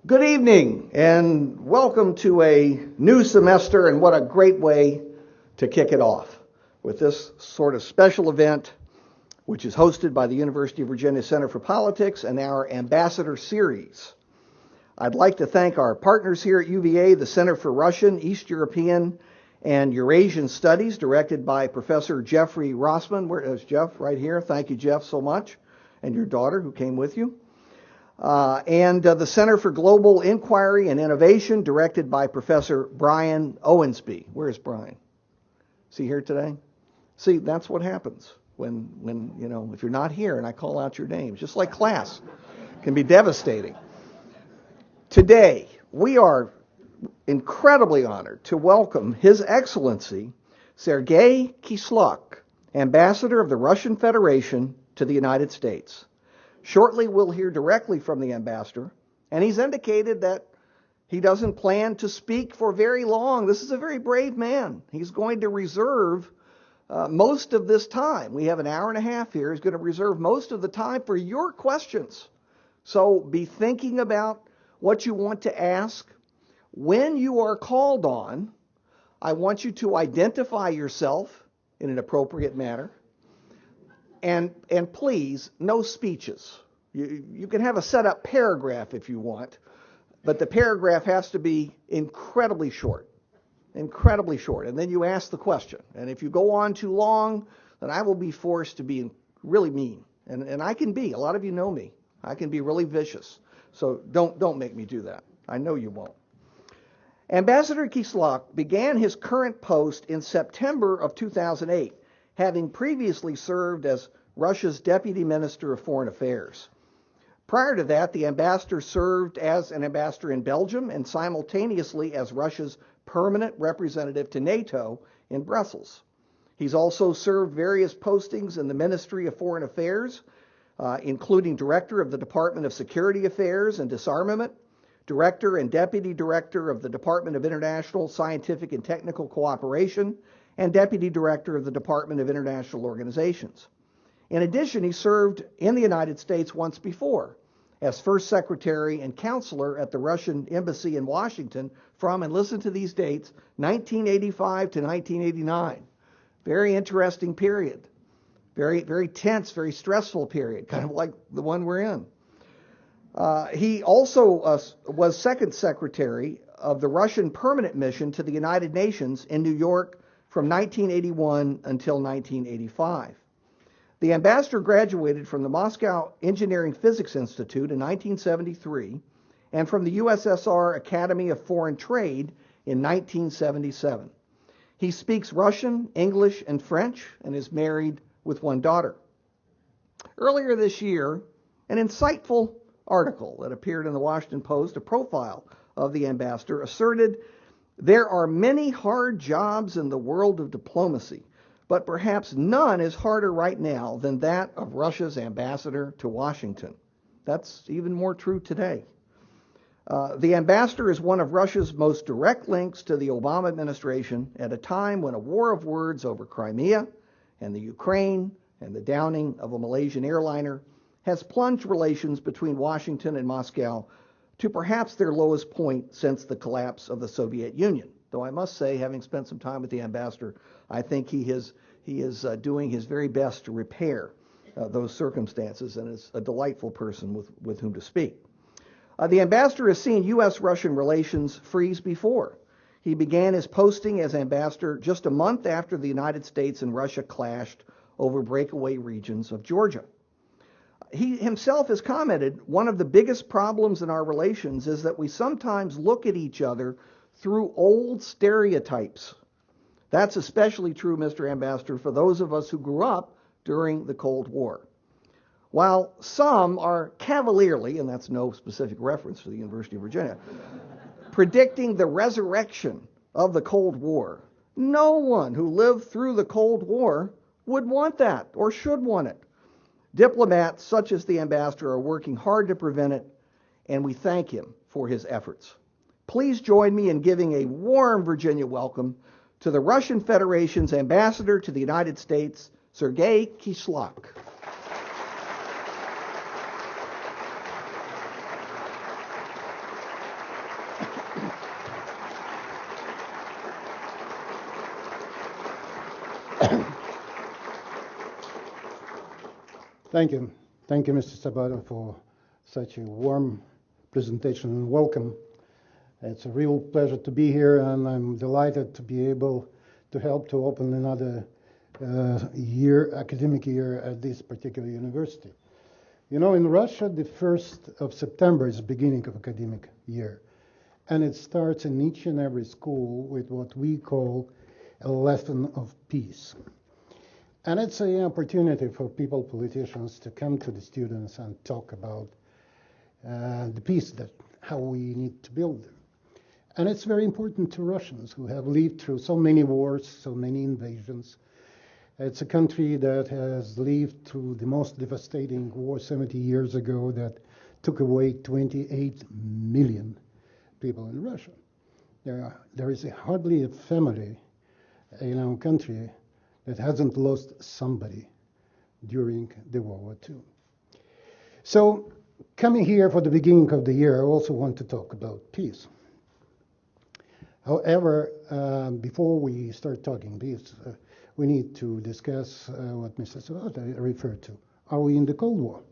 Good evening and welcome to a new semester, and what a great way to kick it off with this sort of special event which is hosted by the University of Virginia Center for Politics and our Ambassador Series. I'd like to thank our partners here at U.Va, the Center for Russian, East European, and Eurasian Studies, directed by Professor Jeffrey Rossman. Where is Jeff? Right here. Thank you, Jeff, so much. And your daughter who came with you. And the Center for Global Inquiry and Innovation, directed by Professor Brian Owensby. Where is Brian? Is he here today? See, that's what happens when if you're not here and I call out your names, just like class, it can be devastating. Today, we are incredibly honored to welcome His Excellency Sergey Kislyak, Ambassador of the Russian Federation to the United States. Shortly, we'll hear directly from the ambassador, and he's indicated that he doesn't plan to speak for very long. This is a very brave man. He's going to reserve most of this time. We have an hour and a half here. He's going to reserve most of the time for your questions. So be thinking about what you want to ask. When you are called on, I want you to identify yourself in an appropriate manner. And please, no speeches. You can have a set-up paragraph if you want, but the paragraph has to be incredibly short. Incredibly short. And then you ask the question. And if you go on too long, then I will be forced to be really mean. And I can be. A lot of you know me. I can be really vicious. So don't make me do that. I know you won't. Ambassador Kislyak began his current post in September of 2008. Having previously served as Russia's Deputy Minister of Foreign Affairs. Prior to that, the ambassador served as an ambassador in Belgium and simultaneously as Russia's permanent representative to NATO in Brussels. He's also served various postings in the Ministry of Foreign Affairs, including Director of the Department of Security Affairs and Disarmament, Director and Deputy Director of the Department of International Scientific and Technical Cooperation, and Deputy Director of the Department of International Organizations. In addition, he served in the United States once before as First Secretary and Counselor at the Russian Embassy in Washington from, and listen to these dates, 1985 to 1989. Very interesting period. Very, very tense, very stressful period, kind of like the one we're in. He also was Second Secretary of the Russian Permanent Mission to the United Nations in New York from 1981 until 1985. The ambassador graduated from the Moscow Engineering Physics Institute in 1973 and from the USSR Academy of Foreign Trade in 1977. He speaks Russian, English, and French and is married with one daughter. Earlier this year, an insightful article that appeared in the Washington Post, a profile of the ambassador, asserted there are many hard jobs in the world of diplomacy, but perhaps none is harder right now than that of Russia's ambassador to Washington. That's even more true today. The ambassador is one of Russia's most direct links to the Obama administration at a time when a war of words over Crimea and the Ukraine and the downing of a Malaysian airliner has plunged relations between Washington and Moscow to perhaps their lowest point since the collapse of the Soviet Union. Though I must say, having spent some time with the ambassador, I think he is doing his very best to repair those circumstances, and is a delightful person with whom to speak. The ambassador has seen U.S. Russian relations freeze before. He began his posting as ambassador just a month after the United States and Russia clashed over breakaway regions of Georgia. He himself has commented, one of the biggest problems in our relations is that we sometimes look at each other through old stereotypes. That's especially true, Mr. Ambassador, for those of us who grew up during the Cold War. While some are cavalierly, and that's no specific reference to the University of Virginia, predicting the resurrection of the Cold War, no one who lived through the Cold War would want that or should want it. Diplomats such as the ambassador are working hard to prevent it, and we thank him for his efforts. Please join me in giving a warm Virginia welcome to the Russian Federation's ambassador to the United States, Sergey Kislyak. Thank you. Thank you, Mr. Sabato, for such a warm presentation and welcome. It's a real pleasure to be here, and I'm delighted to be able to help to open another academic year at this particular university. You know, in Russia, the 1st of September is the beginning of academic year, and it starts in each and every school with what we call a lesson of peace. And it's an opportunity for people, politicians, to come to the students and talk about the peace, how we need to build it. And it's very important to Russians who have lived through so many wars, so many invasions. It's a country that has lived through the most devastating war 70 years ago that took away 28 million people in Russia. There is hardly a family in our country that hasn't lost somebody during the World War II. So, coming here for the beginning of the year, I also want to talk about peace. However, before we start talking peace, we need to discuss what Mr. Sabato referred to. Are we in the Cold War?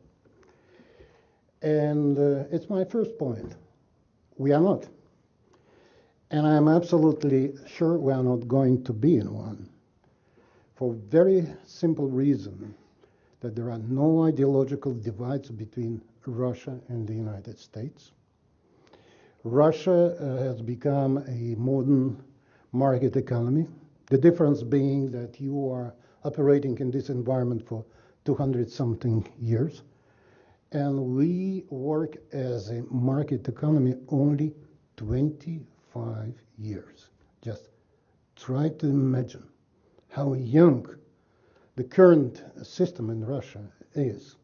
And it's my first point. We are not. And I'm absolutely sure we are not going to be in one, for very simple reason that there are no ideological divides between Russia and the United States. Russia has become a modern market economy, the difference being that you are operating in this environment for 200-something years, and we work as a market economy only 25 years. Just try to imagine how young the current system in Russia is.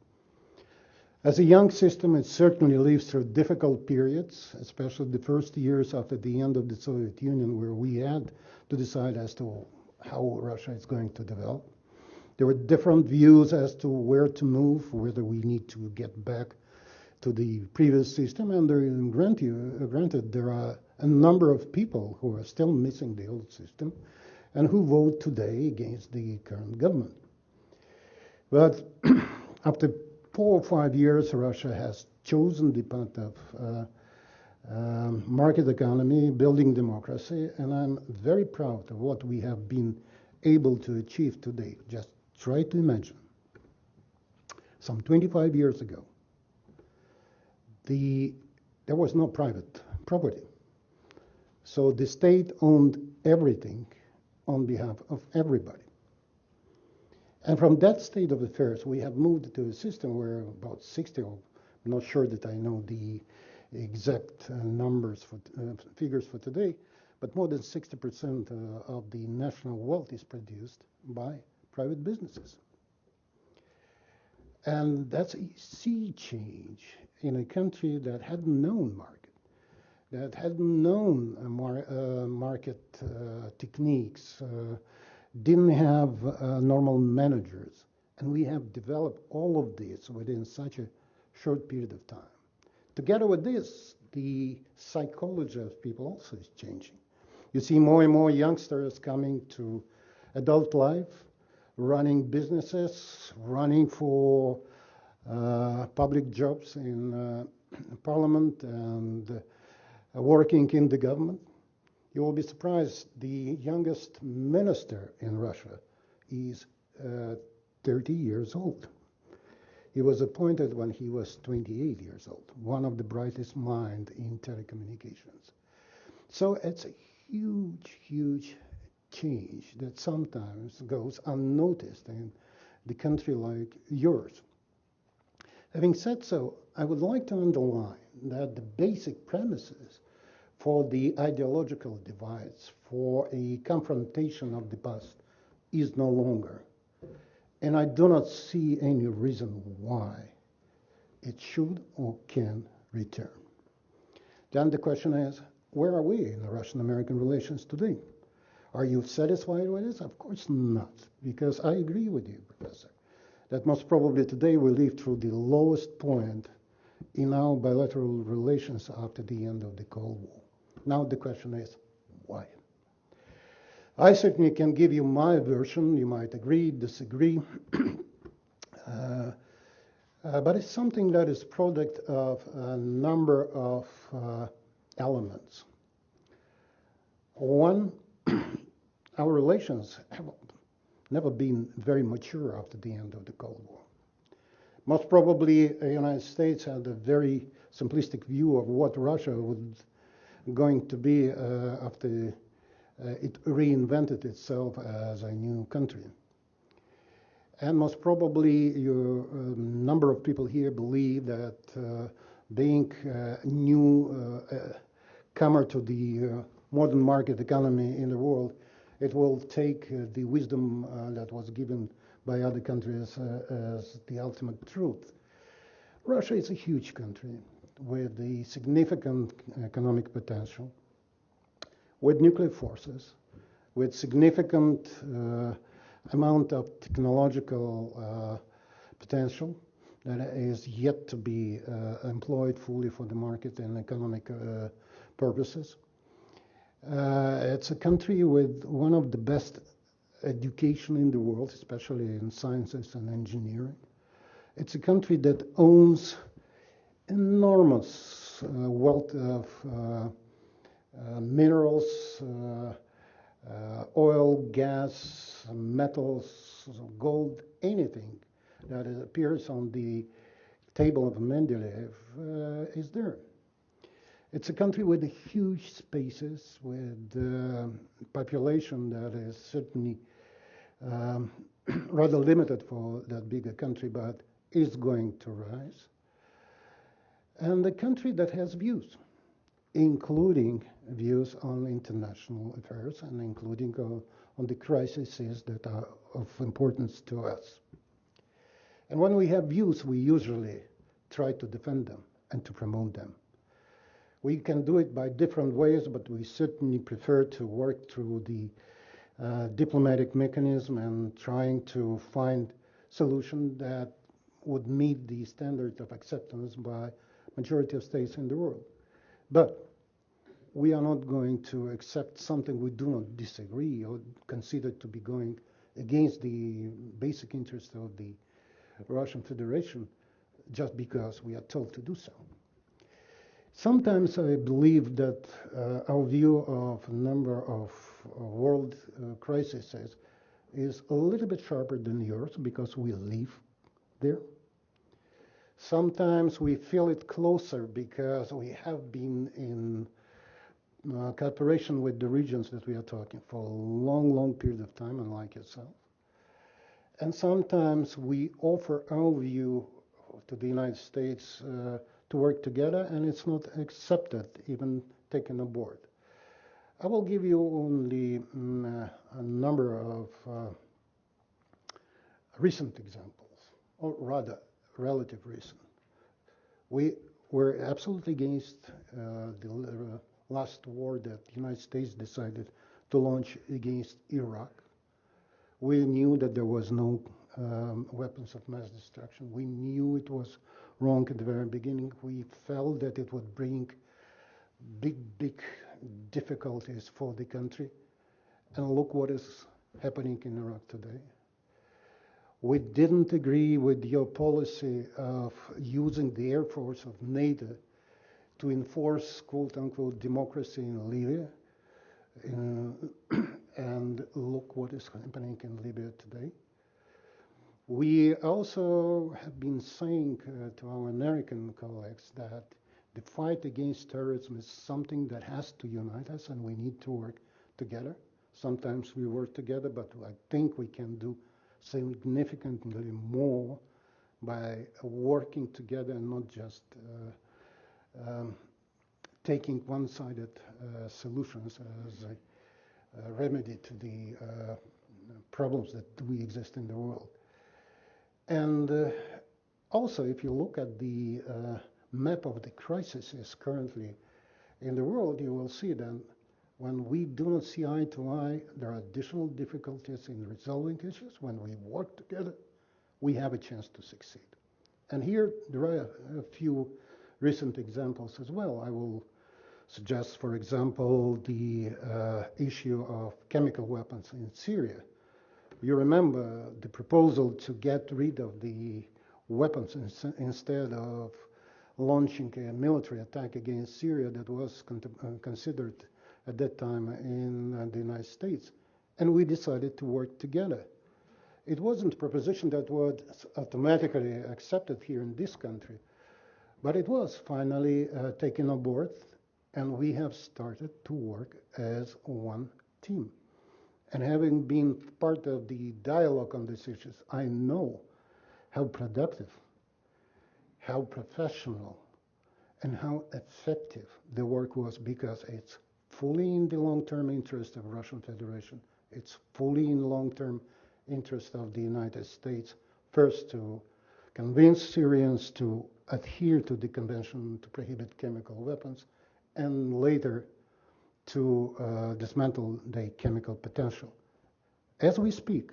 As a young system, it certainly lives through difficult periods, especially the first years after the end of the Soviet Union, where we had to decide as to how Russia is going to develop. There were different views as to where to move, whether we need to get back to the previous system, and granted, there are a number of people who are still missing the old system and who vote today against the current government. But after 4 or 5 years, Russia has chosen the path of market economy, building democracy, and I'm very proud of what we have been able to achieve today. Just try to imagine. Some 25 years ago, there was no private property. So the state owned everything on behalf of everybody. And from that state of affairs, we have moved to a system where about 60, or I'm not sure that I know the exact figures for today, but more than 60% of the national wealth is produced by private businesses. And that's a sea change in a country that hadn't known market, that hadn't known market techniques, didn't have normal managers. And we have developed all of this within such a short period of time. Together with this, the psychology of people also is changing. You see more and more youngsters coming to adult life, running businesses, running for public jobs in parliament and working in the government. You will be surprised, the youngest minister in Russia is 30 years old. He was appointed when he was 28 years old, one of the brightest minds in telecommunications. So it's a huge, huge change that sometimes goes unnoticed in the country like yours. Having said so, I would like to underline that the basic premises for the ideological divides, for a confrontation of the past, is no longer. And I do not see any reason why it should or can return. Then the question is, where are we in the Russian-American relations today? Are you satisfied with this? Of course not, because I agree with you, Professor, that most probably today we live through the lowest point in our bilateral relations after the end of the Cold War. Now the question is, why? I certainly can give you my version. You might agree, disagree. But it's something that is product of a number of elements. One, our relations have never been very mature after the end of the Cold War. Most probably, the United States had a very simplistic view of what Russia was going to be after it reinvented itself as a new country. And most probably, a number of people here believe that being a new comer to the modern market economy in the world, it will take the wisdom that was given by other countries as the ultimate truth. Russia is a huge country with a significant economic potential, with nuclear forces, with significant amount of technological potential that is yet to be employed fully for the market and economic purposes. It's a country with one of the best education in the world, especially in sciences and engineering. It's a country that owns enormous wealth of minerals, oil, gas, metals, gold, anything that appears on the table of Mendeleev is there. It's a country with huge spaces, with population that is certainly rather limited for that bigger country, but is going to rise. And a country that has views, including views on international affairs and including on the crises that are of importance to us. And when we have views, we usually try to defend them and to promote them. We can do it by different ways, but we certainly prefer to work through the diplomatic mechanism and trying to find solution that would meet the standard of acceptance by majority of states in the world. But we are not going to accept something we do not disagree or consider to be going against the basic interest of the Russian Federation just because we are told to do so. Sometimes I believe that our view of a number of world crises is a little bit sharper than yours because we live there. Sometimes we feel it closer because we have been in cooperation with the regions that we are talking for a long, long period of time, unlike yourself. And sometimes we offer our view to the United States to work together, and it's not accepted, even taken aboard. I will give you only a number of recent examples, or rather, relative recent. We were absolutely against the last war that the United States decided to launch against Iraq. We knew that there was no weapons of mass destruction. We knew it was wrong at the very beginning. We felt that it would bring big difficulties for the country. And look what is happening in Iraq today. We didn't agree with your policy of using the Air Force of NATO to enforce, quote unquote, democracy in Libya. And look what is happening in Libya today. We also have been saying to our American colleagues that the fight against terrorism is something that has to unite us and we need to work together. Sometimes we work together, but I think we can do significantly more by working together and not just taking one-sided solutions as a remedy to the problems that do exist in the world. And also, if you look at the map of the crises currently in the world, you will see that when we do not see eye to eye, there are additional difficulties in resolving issues. When we work together, we have a chance to succeed. And here, there are a few recent examples as well. I will suggests, for example, the issue of chemical weapons in Syria. You remember the proposal to get rid of the weapons instead of launching a military attack against Syria that was considered at that time in the United States. And we decided to work together. It wasn't a proposition that was automatically accepted here in this country, but it was finally taken on board, and we have started to work as one team. And having been part of the dialogue on these issues, I know how productive, how professional, and how effective the work was, because it's fully in the long-term interest of Russian Federation. It's fully in long-term interest of the United States, first to convince Syrians to adhere to the Convention to Prohibit Chemical Weapons, and later to dismantle the chemical potential. As we speak,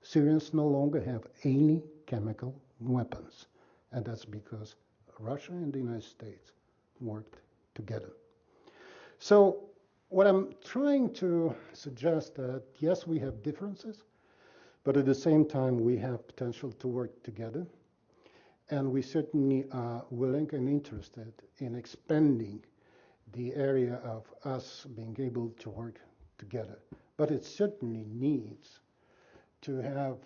Syrians no longer have any chemical weapons, and that's because Russia and the United States worked together. So what I'm trying to suggest that, yes, we have differences, but at the same time we have potential to work together, and we certainly are willing and interested in expanding the area of us being able to work together. But it certainly needs to have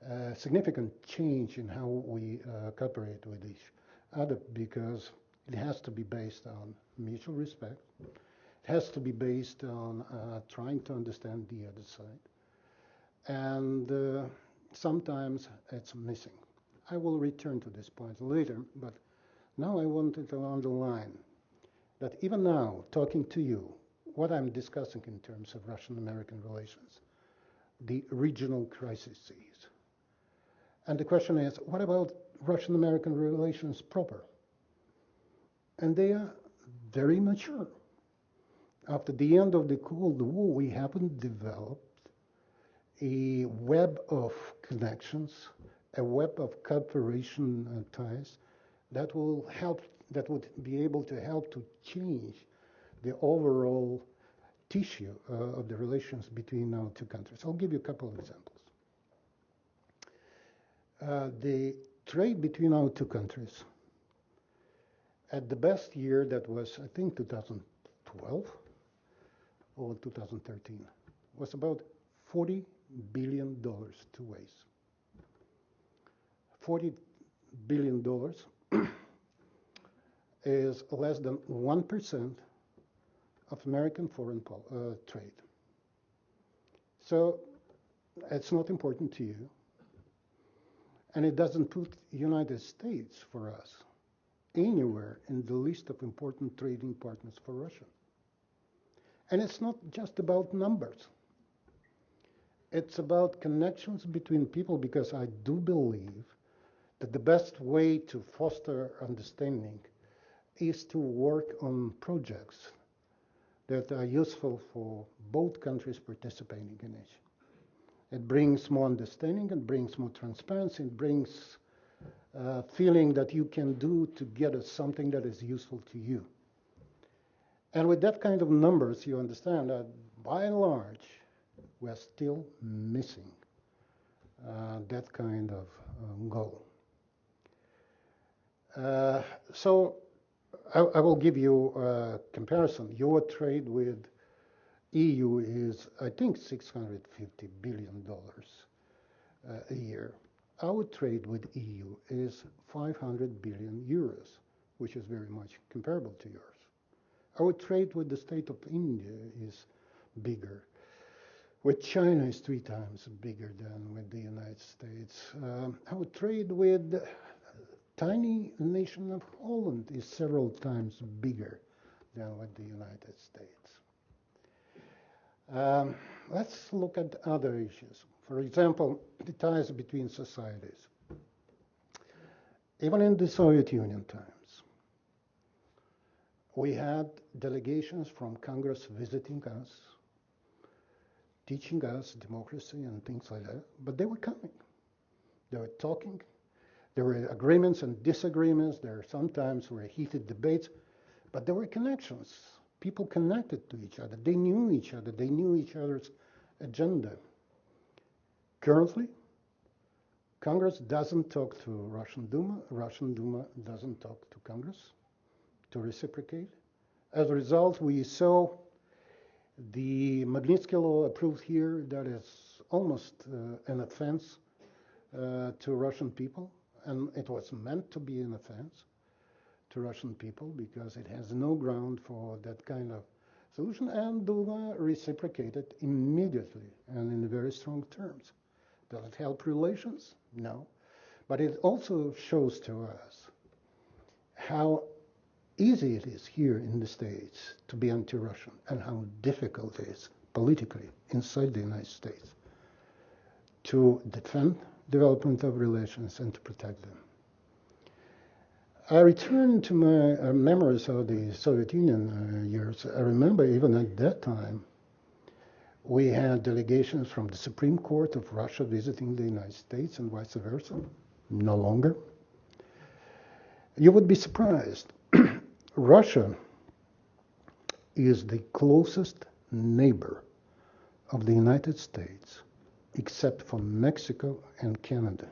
a significant change in how we cooperate with each other, because it has to be based on mutual respect. It has to be based on trying to understand the other side. And sometimes it's missing. I will return to this point later, but now I wanted to underline that even now, talking to you, what I'm discussing in terms of Russian-American relations, the regional crises. And the question is, what about Russian-American relations proper? And they are very mature. After the end of the Cold War, we haven't developed a web of connections, a web of cooperation ties that will help, that would be able to help to change the overall tissue of the relations between our two countries. I'll give you a couple of examples. The trade between our two countries, at the best year, that was, I think, 2012 or 2013, was about $40 billion two ways. $40 billion is less than 1% of American foreign trade. So it's not important to you. And it doesn't put United States, for us, anywhere in the list of important trading partners for Russia. And it's not just about numbers. It's about connections between people, because I do believe that the best way to foster understanding is to work on projects that are useful for both countries participating in it. It brings more understanding, it brings more transparency, it brings feeling that you can do together something that is useful to you. And with that kind of numbers, you understand that by and large, we're still missing that kind of goal. So I will give you a comparison. Your trade with EU is, I think, $650 billion a year. Our trade with EU is 500 billion euros, which is very much comparable to yours. Our trade with the state of India is bigger. With China is 3 times bigger than with the United States. Our trade with the tiny nation of Holland is several times bigger than with the United States. Let's look at other issues. For example, the ties between societies. Even in the Soviet Union times, we had delegations from Congress visiting us, teaching us democracy and things like that, but they were coming. They were talking. There were agreements and disagreements. There sometimes were heated debates, But there were connections. People connected to each other. They knew each other. They knew each other's agenda. Currently, Congress doesn't talk to Russian Duma. Russian Duma doesn't talk to Congress to reciprocate. As a result, we saw the Magnitsky Law approved here that is almost an offense to Russian people. And it was meant to be an offense to Russian people because it has no ground for that kind of solution. And Duma reciprocated immediately and in very strong terms. Does it help relations? No. But it also shows to us how easy it is here in the States to be anti-Russian and how difficult it is politically inside the United States to defend development of relations and to protect them. I return to my memories of the Soviet Union years. I remember even at that time, we had delegations from the Supreme Court of Russia visiting the United States and vice versa. No longer. You would be surprised. Russia is the closest neighbor of the United States, except for Mexico and Canada,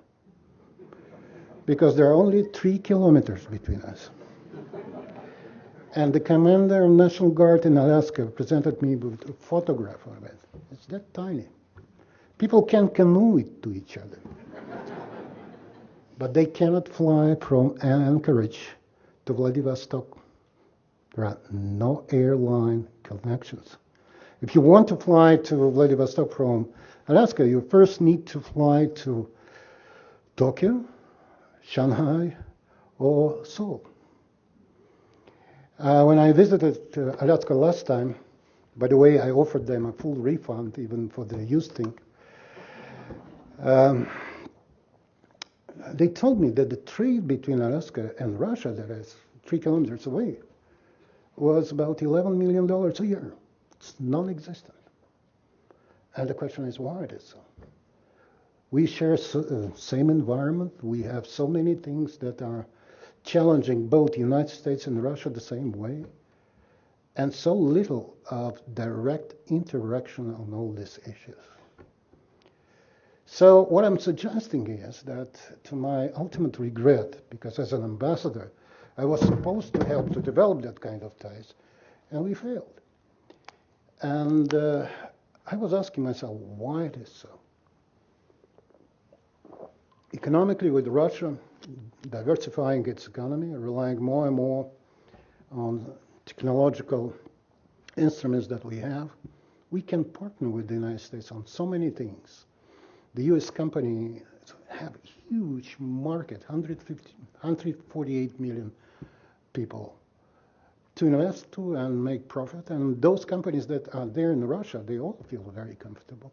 because there are only 3 kilometers between us. And the commander of National Guard in Alaska presented me with a photograph of it. It's that tiny. People can canoe it to each other. But they cannot fly from Anchorage to Vladivostok. There are no airline connections. If you want to fly to Vladivostok from Alaska, you first need to fly to Tokyo, Shanghai, or Seoul. When I visited Alaska last time, by the way, I offered them a full refund even for the used thing. They told me that the trade between Alaska and Russia, that is 3 kilometers away, was about $11 million a year. It's non-existent. And the question is why it is so. We share same environment. We have so many things that are challenging both the United States and Russia the same way, and so little of direct interaction on all these issues. So what I'm suggesting is that, to my ultimate regret, because as an ambassador, I was supposed to help to develop that kind of ties, and we failed. And I was asking myself why it is so. Economically, with Russia diversifying its economy, relying more and more on technological instruments that we have, we can partner with the United States on so many things. The U.S. companies have a huge market, 148 million people to invest to and make profit. And those companies that are there in Russia, they all feel very comfortable.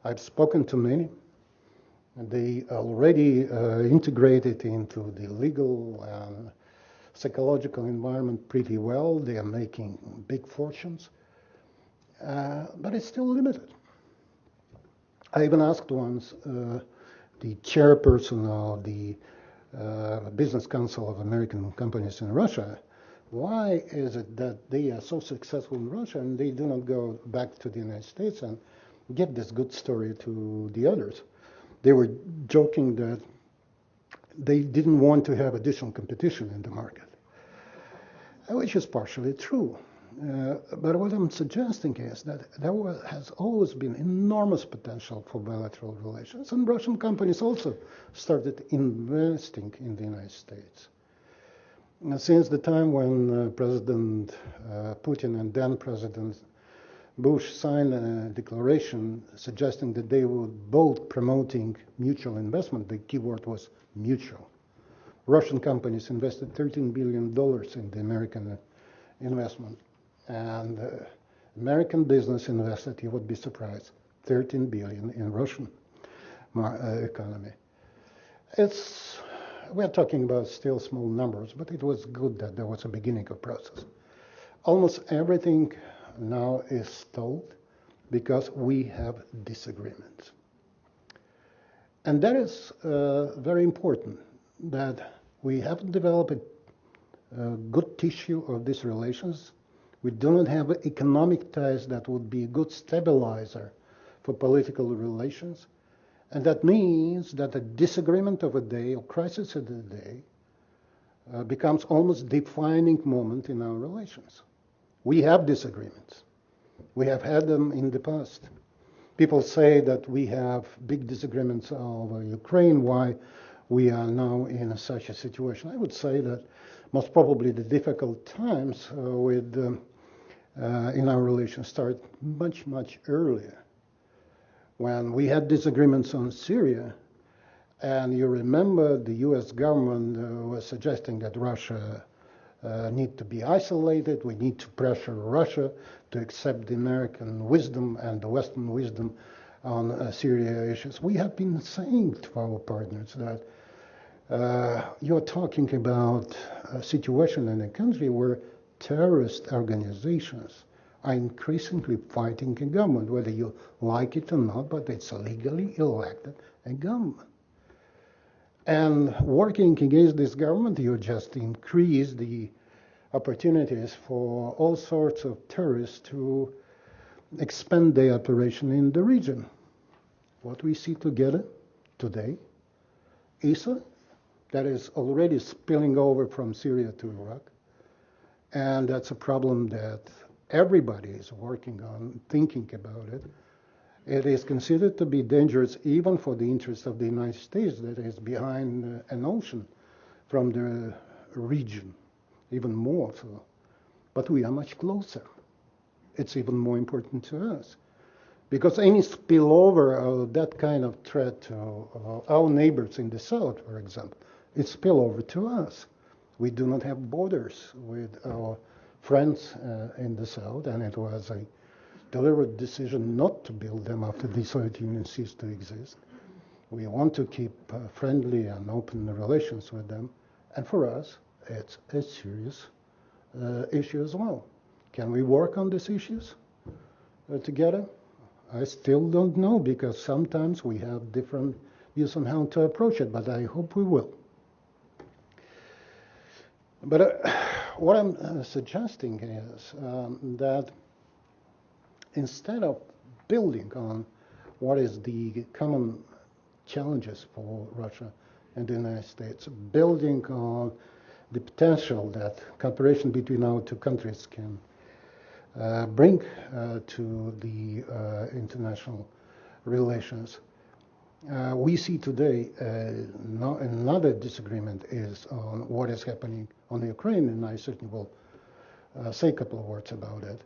I've spoken to many. And they already integrated into the legal and psychological environment pretty well. They are making big fortunes. But it's still limited. I even asked once the chairperson of the Business Council of American Companies in Russia, why is it that they are so successful in Russia and they do not go back to the United States and get this good story to the others? They were joking that they didn't want to have additional competition in the market, which is partially true. But what I'm suggesting is that there has always been enormous potential for bilateral relations, and Russian companies also started investing in the United States. Since the time when President Putin and then President Bush signed a declaration suggesting that they would both promoting mutual investment. The key word was mutual. Russian companies invested $13 billion in the American investment. And American business invested, you would be surprised, $13 billion in Russian economy. We're talking about still small numbers, but it was good that there was a beginning of process. Almost everything now is stalled because we have disagreements. And that is very important, that we haven't developed good tissue of these relations. We do not have economic ties that would be a good stabilizer for political relations. And that means that a disagreement of a day or crisis of the day becomes almost defining moment in our relations. We have disagreements. We have had them in the past. People say that we have big disagreements over Ukraine, why we are now in such a situation. I would say that most probably the difficult times in our relations start much, much earlier. When we had disagreements on Syria, and you remember the U.S. government was suggesting that Russia need to be isolated, we need to pressure Russia to accept the American wisdom and the Western wisdom on Syria issues. We have been saying to our partners that you're talking about a situation in a country where terrorist organizations are increasingly fighting a government, whether you like it or not, but it's a legally elected a government. And working against this government, you just increase the opportunities for all sorts of terrorists to expand their operation in the region. What we see together today is that is already spilling over from Syria to Iraq. And that's a problem that everybody is working on, thinking about it. It is considered to be dangerous even for the interest of the United States that is behind an ocean from the region, even more so. But we are much closer. It's even more important to us. Because any spillover of that kind of threat to our neighbors in the south, for example, it's spillover to us. We do not have borders with our friends in the south, and it was a deliberate decision not to build them after the Soviet Union ceased to exist. We want to keep friendly and open relations with them, and for us, it's a serious issue as well. Can we work on these issues together? I still don't know, because sometimes we have different views on how to approach it, but I hope we will. But what I'm suggesting is that instead of building on what is the common challenges for Russia and the United States, building on the potential that cooperation between our two countries can bring to the international relations, we see today another disagreement is on what is happening on Ukraine, and I certainly will say a couple of words about it.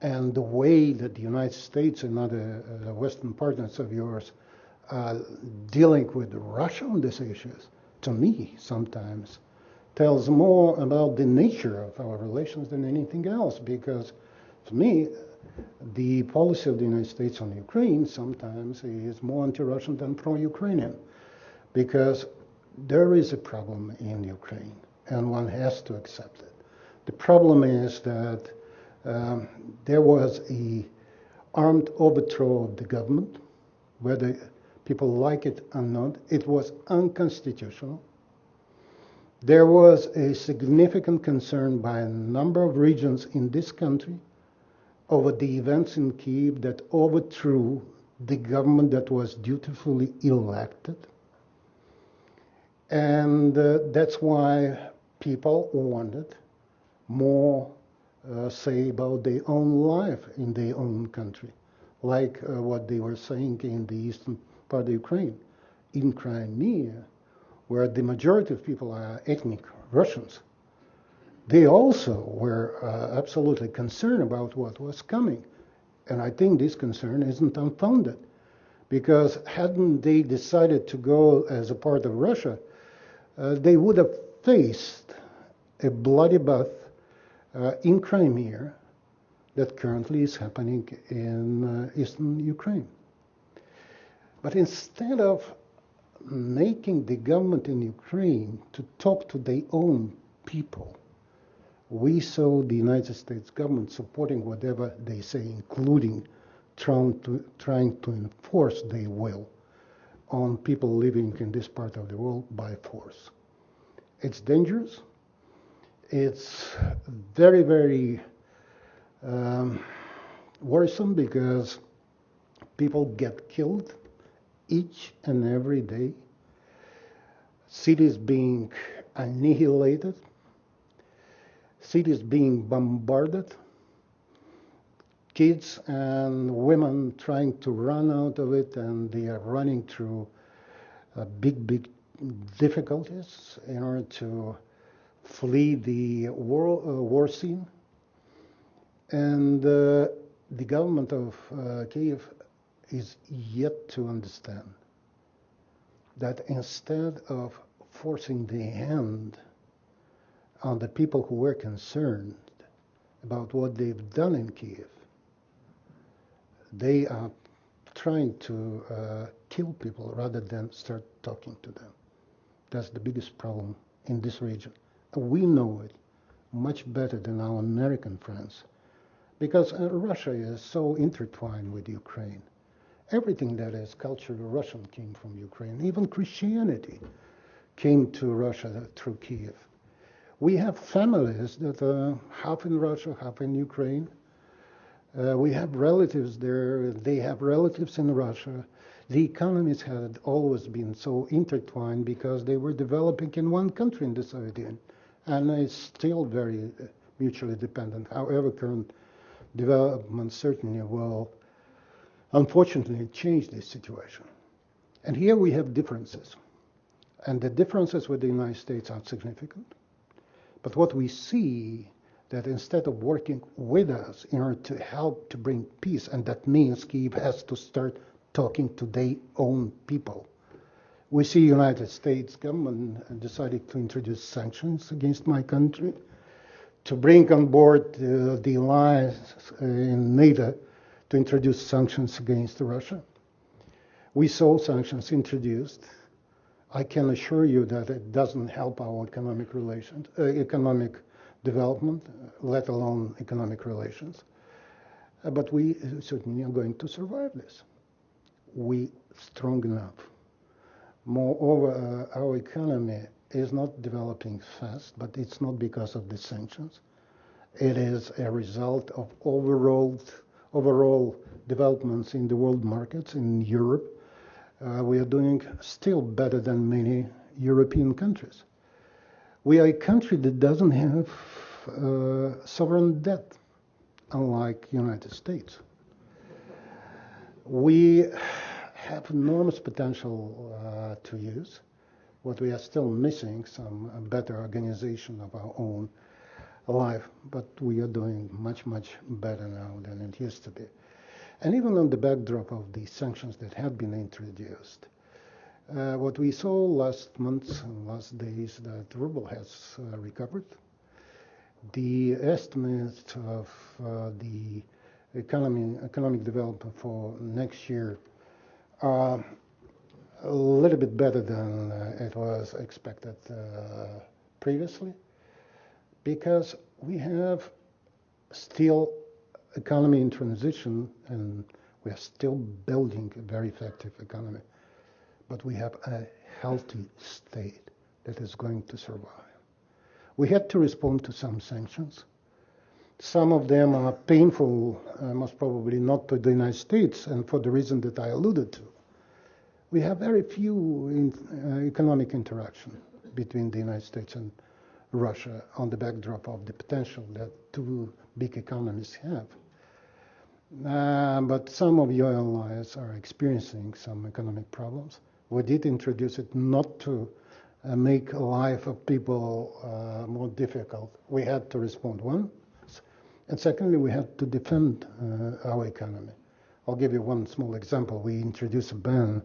And the way that the United States and other Western partners of yours are dealing with Russia on these issues, to me, sometimes tells more about the nature of our relations than anything else, because to me, the policy of the United States on Ukraine sometimes is more anti-Russian than pro-Ukrainian, because there is a problem in Ukraine, and one has to accept it. The problem is that there was an armed overthrow of the government, whether people like it or not. It was unconstitutional. There was a significant concern by a number of regions in this country over the events in Kyiv that overthrew the government that was dutifully elected. And that's why people wanted more say about their own life in their own country, like what they were saying in the eastern part of Ukraine. In Crimea, where the majority of people are ethnic Russians, they also were absolutely concerned about what was coming. And I think this concern isn't unfounded, because hadn't they decided to go as a part of Russia, they would have faced a bloodbath in Crimea that currently is happening in eastern Ukraine. But instead of making the government in Ukraine to talk to their own people, we saw the United States government supporting whatever they say, including trying to enforce their will on people living in this part of the world by force. It's dangerous. It's very, very worrisome because people get killed each and every day, cities being annihilated, cities being bombarded, kids and women trying to run out of it, and they are running through big, big difficulties in order to flee the war scene. And the government of Kiev is yet to understand that instead of forcing the hand on the people who were concerned about what they've done in Kiev, they are trying to kill people rather than start talking to them. That's the biggest problem in this region. We know it much better than our American friends, because Russia is so intertwined with Ukraine. Everything that is culturally Russian came from Ukraine. Even Christianity came to Russia through Kiev. We have families that are half in Russia, half in Ukraine. We have relatives there. They have relatives in Russia. The economies had always been so intertwined because they were developing in one country in the Soviet Union, and it's still very mutually dependent. However, current developments certainly will, unfortunately, change this situation. And here we have differences. And the differences with the United States are significant. But what we see, that instead of working with us in order to help to bring peace, and that means Kyiv has to start talking to their own people. We see United States government decided to introduce sanctions against my country, to bring on board the alliance in NATO to introduce sanctions against Russia. We saw sanctions introduced. I can assure you that it doesn't help our economic relations, economic development, let alone economic relations. But we certainly are going to survive this. We strong enough. Moreover, our economy is not developing fast, but it's not because of the sanctions. It is a result of overall developments in the world markets in Europe. We are doing still better than many European countries. We are a country that doesn't have sovereign debt, unlike United States. We have enormous potential to use. What we are still missing, some better organization of our own life, but we are doing much, much better now than it used to be. And even on the backdrop of the sanctions that have been introduced, what we saw last months and last days, that the ruble has recovered. The estimate of the economic development for next year are a little bit better than it was expected previously, because we have still economy in transition, and we are still building a very effective economy. But we have a healthy state that is going to survive. We had to respond to some sanctions. Some of them are painful, most probably not to the United States, and for the reason that I alluded to. We have very few economic interaction between the United States and Russia on the backdrop of the potential that two big economies have. But some of your allies are experiencing some economic problems. We did introduce it not to make life of people more difficult. We had to respond, one. And secondly, we had to defend our economy. I'll give you one small example. We introduced a ban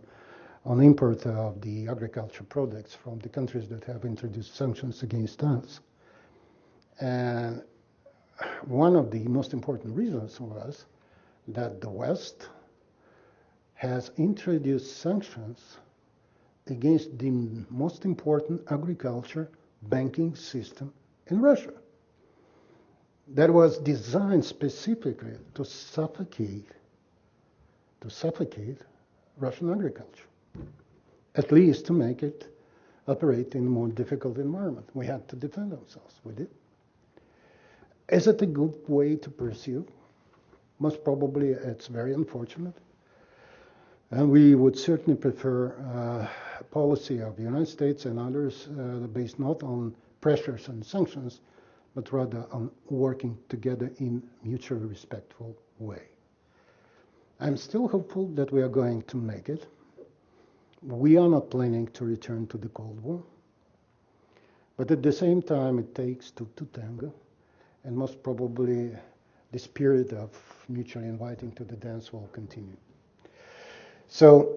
on import of the agriculture products from the countries that have introduced sanctions against us. And one of the most important reasons was that the West has introduced sanctions against the most important agriculture banking system in Russia. That was designed specifically to suffocate Russian agriculture, at least to make it operate in a more difficult environment. We had to defend ourselves. We did. Is it a good way to pursue? Most probably it's very unfortunate. And we would certainly prefer a policy of the United States and others based not on pressures and sanctions, but rather on working together in mutually respectful way. I'm still hopeful that we are going to make it. We are not planning to return to the Cold War, but at the same time it takes two to tango, and most probably the spirit of mutually inviting to the dance will continue. So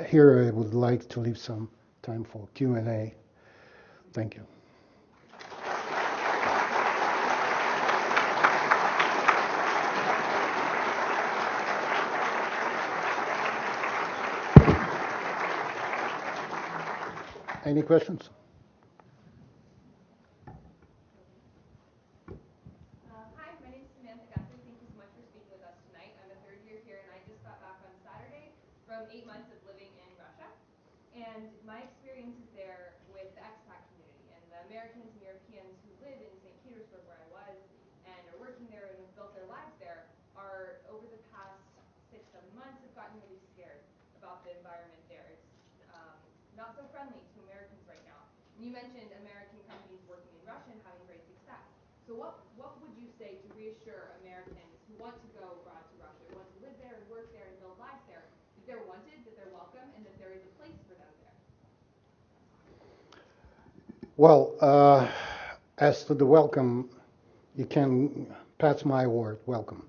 here I would like to leave some time for Q&A. Thank you. Any questions? Hi, my name is Samantha Guthrie. Thank you so much for speaking with us tonight. I'm a third year here, and I just got back on Saturday from 8 months of living in Russia. And my experiences there with the expat community and the Americans and Europeans who live in St. Petersburg, where I was, and are working there and have built their lives there, are over the past 6-7 months have gotten really scared about the environment there. It's not so friendly to Americans right now. And you mentioned American companies working in Russia and having great success. So what would you say to reassure Americans who want to go abroad to Russia, who want to live there and work there and build lives there, that they're wanted, that they're welcome, and that there is a place for them there? Well, as to the welcome, you can pass my word, welcome.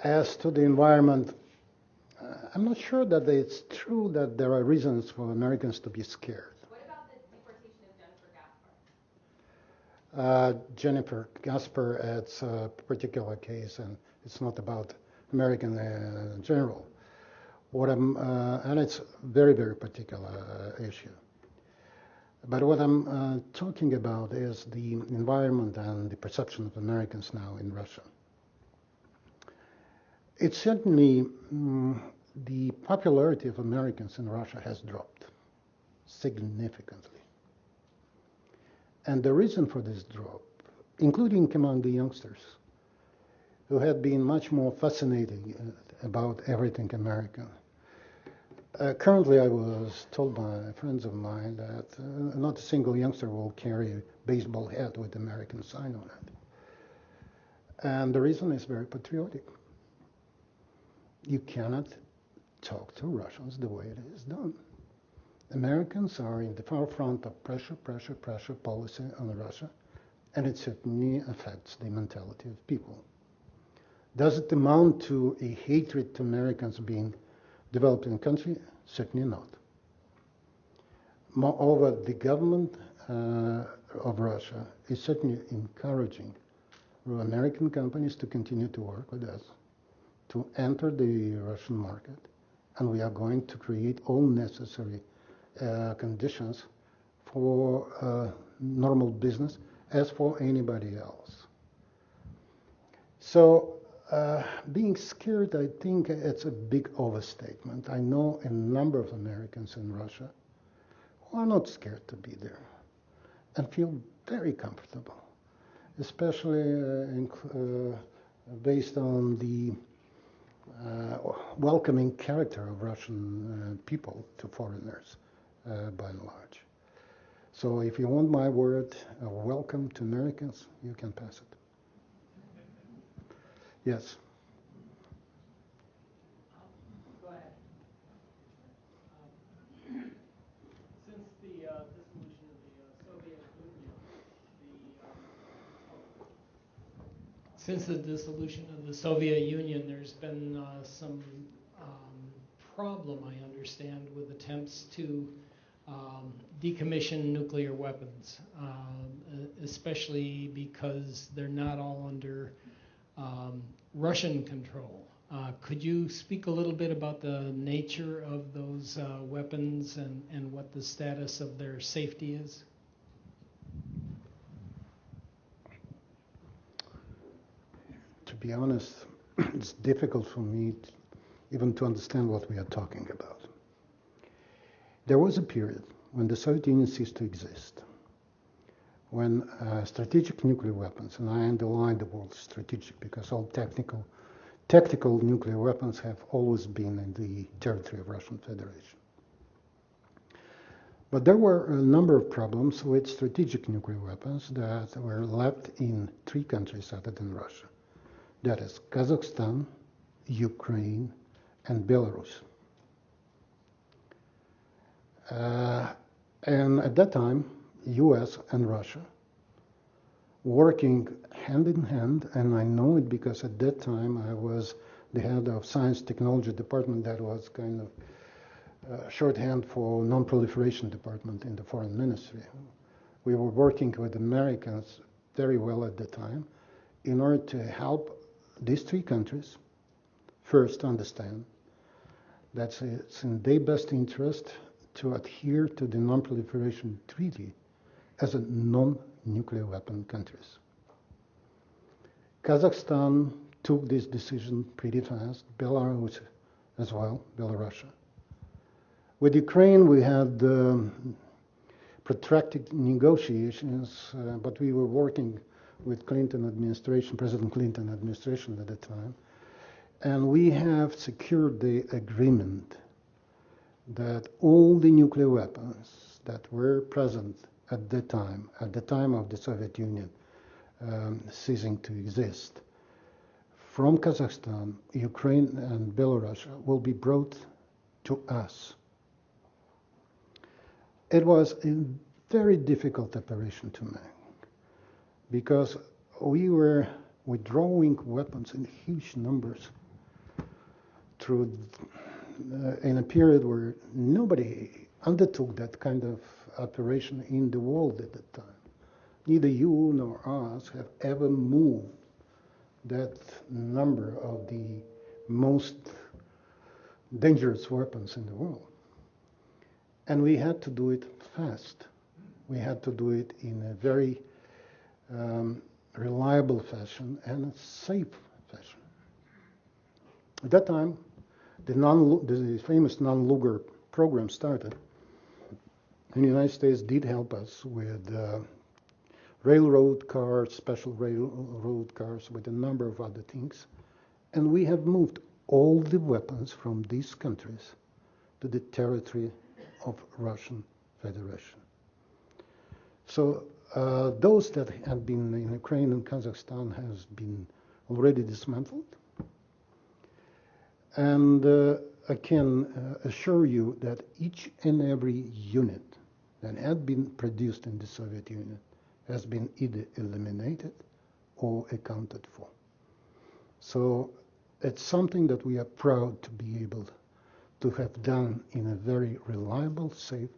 As to the environment, I'm not sure that it's true that there are reasons for Americans to be scared. What about the deportation of Jennifer Gaspar? Jennifer Gaspar, it's a particular case, and it's not about American in general. And it's a very, very particular issue. But what I'm talking about is the environment and the perception of Americans now in Russia. It's certainly the popularity of Americans in Russia has dropped significantly. And the reason for this drop, including among the youngsters, who had been much more fascinated about everything American. Currently, I was told by friends of mine that not a single youngster will carry a baseball hat with American sign on it. And the reason is very patriotic. You cannot talk to Russians the way it is done. Americans are in the forefront of pressure policy on Russia, and it certainly affects the mentality of people. Does it amount to a hatred to Americans being developed in the country? Certainly not. Moreover, the government of Russia is certainly encouraging American companies to continue to work with us, to enter the Russian market, and we are going to create all necessary conditions for normal business as for anybody else. So being scared, I think it's a big overstatement. I know a number of Americans in Russia who are not scared to be there and feel very comfortable, especially based on the welcoming character of Russian people to foreigners, by and large. So if you want my word of welcome to Americans, you can pass it. Yes. Go ahead. Since the dissolution of the Soviet Union, since the dissolution of the Soviet Union, there's been some problem, I understand, with attempts to decommission nuclear weapons, especially because they're not all under Russian control. Could you speak a little bit about the nature of those weapons and what the status of their safety is? To be honest, it's difficult for me even to understand what we are talking about. There was a period when the Soviet Union ceased to exist. when strategic nuclear weapons, and I underline the word strategic because all tactical nuclear weapons have always been in the territory of Russian Federation. But there were a number of problems with strategic nuclear weapons that were left in 3 countries other than Russia. That is Kazakhstan, Ukraine, and Belarus. And at that time, U.S. and Russia, working hand in hand, and I know it because at that time I was the head of Science Technology Department, that was kind of shorthand for Non-Proliferation Department in the Foreign Ministry. We were working with Americans very well at the time in order to help these 3 countries first understand that it's in their best interest to adhere to the Non-Proliferation Treaty as a non-nuclear weapon countries. Kazakhstan took this decision pretty fast, Belarus as well, Belarus. With Ukraine, we had protracted negotiations, but we were working with Clinton administration, President Clinton administration at the time, and we have secured the agreement that all the nuclear weapons that were present at the time of the Soviet Union ceasing to exist, from Kazakhstan, Ukraine, and Belarus will be brought to us. It was a very difficult operation to make because we were withdrawing weapons in huge numbers through in a period where nobody undertook that kind of operation in the world at that time. Neither you nor us have ever moved that number of the most dangerous weapons in the world. And we had to do it fast. We had to do it in a very reliable fashion and a safe fashion. At that time, the famous non-Luger program started, and the United States did help us with railroad cars, special railroad cars, with a number of other things. And we have moved all the weapons from these countries to the territory of Russian Federation. So those that had been in Ukraine and Kazakhstan has been already dismantled. And I can assure you that each and every unit that had been produced in the Soviet Union has been either eliminated or accounted for. So it's something that we are proud to be able to have done in a very reliable, safe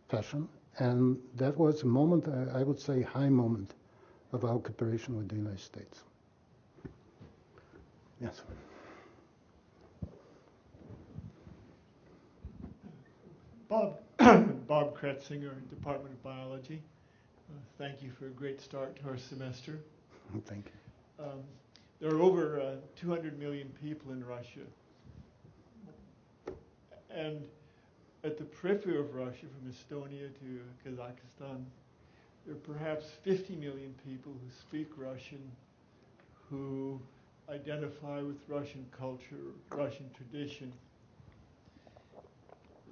fashion. And that was a moment, I would say, high moment of our cooperation with the United States. Yes. Bob Kretzinger, Department of Biology. Thank you for a great start to our semester. Thank you. There are over 200 million people in Russia. And at the periphery of Russia, from Estonia to Kazakhstan, there are perhaps 50 million people who speak Russian, who identify with Russian culture, Russian tradition.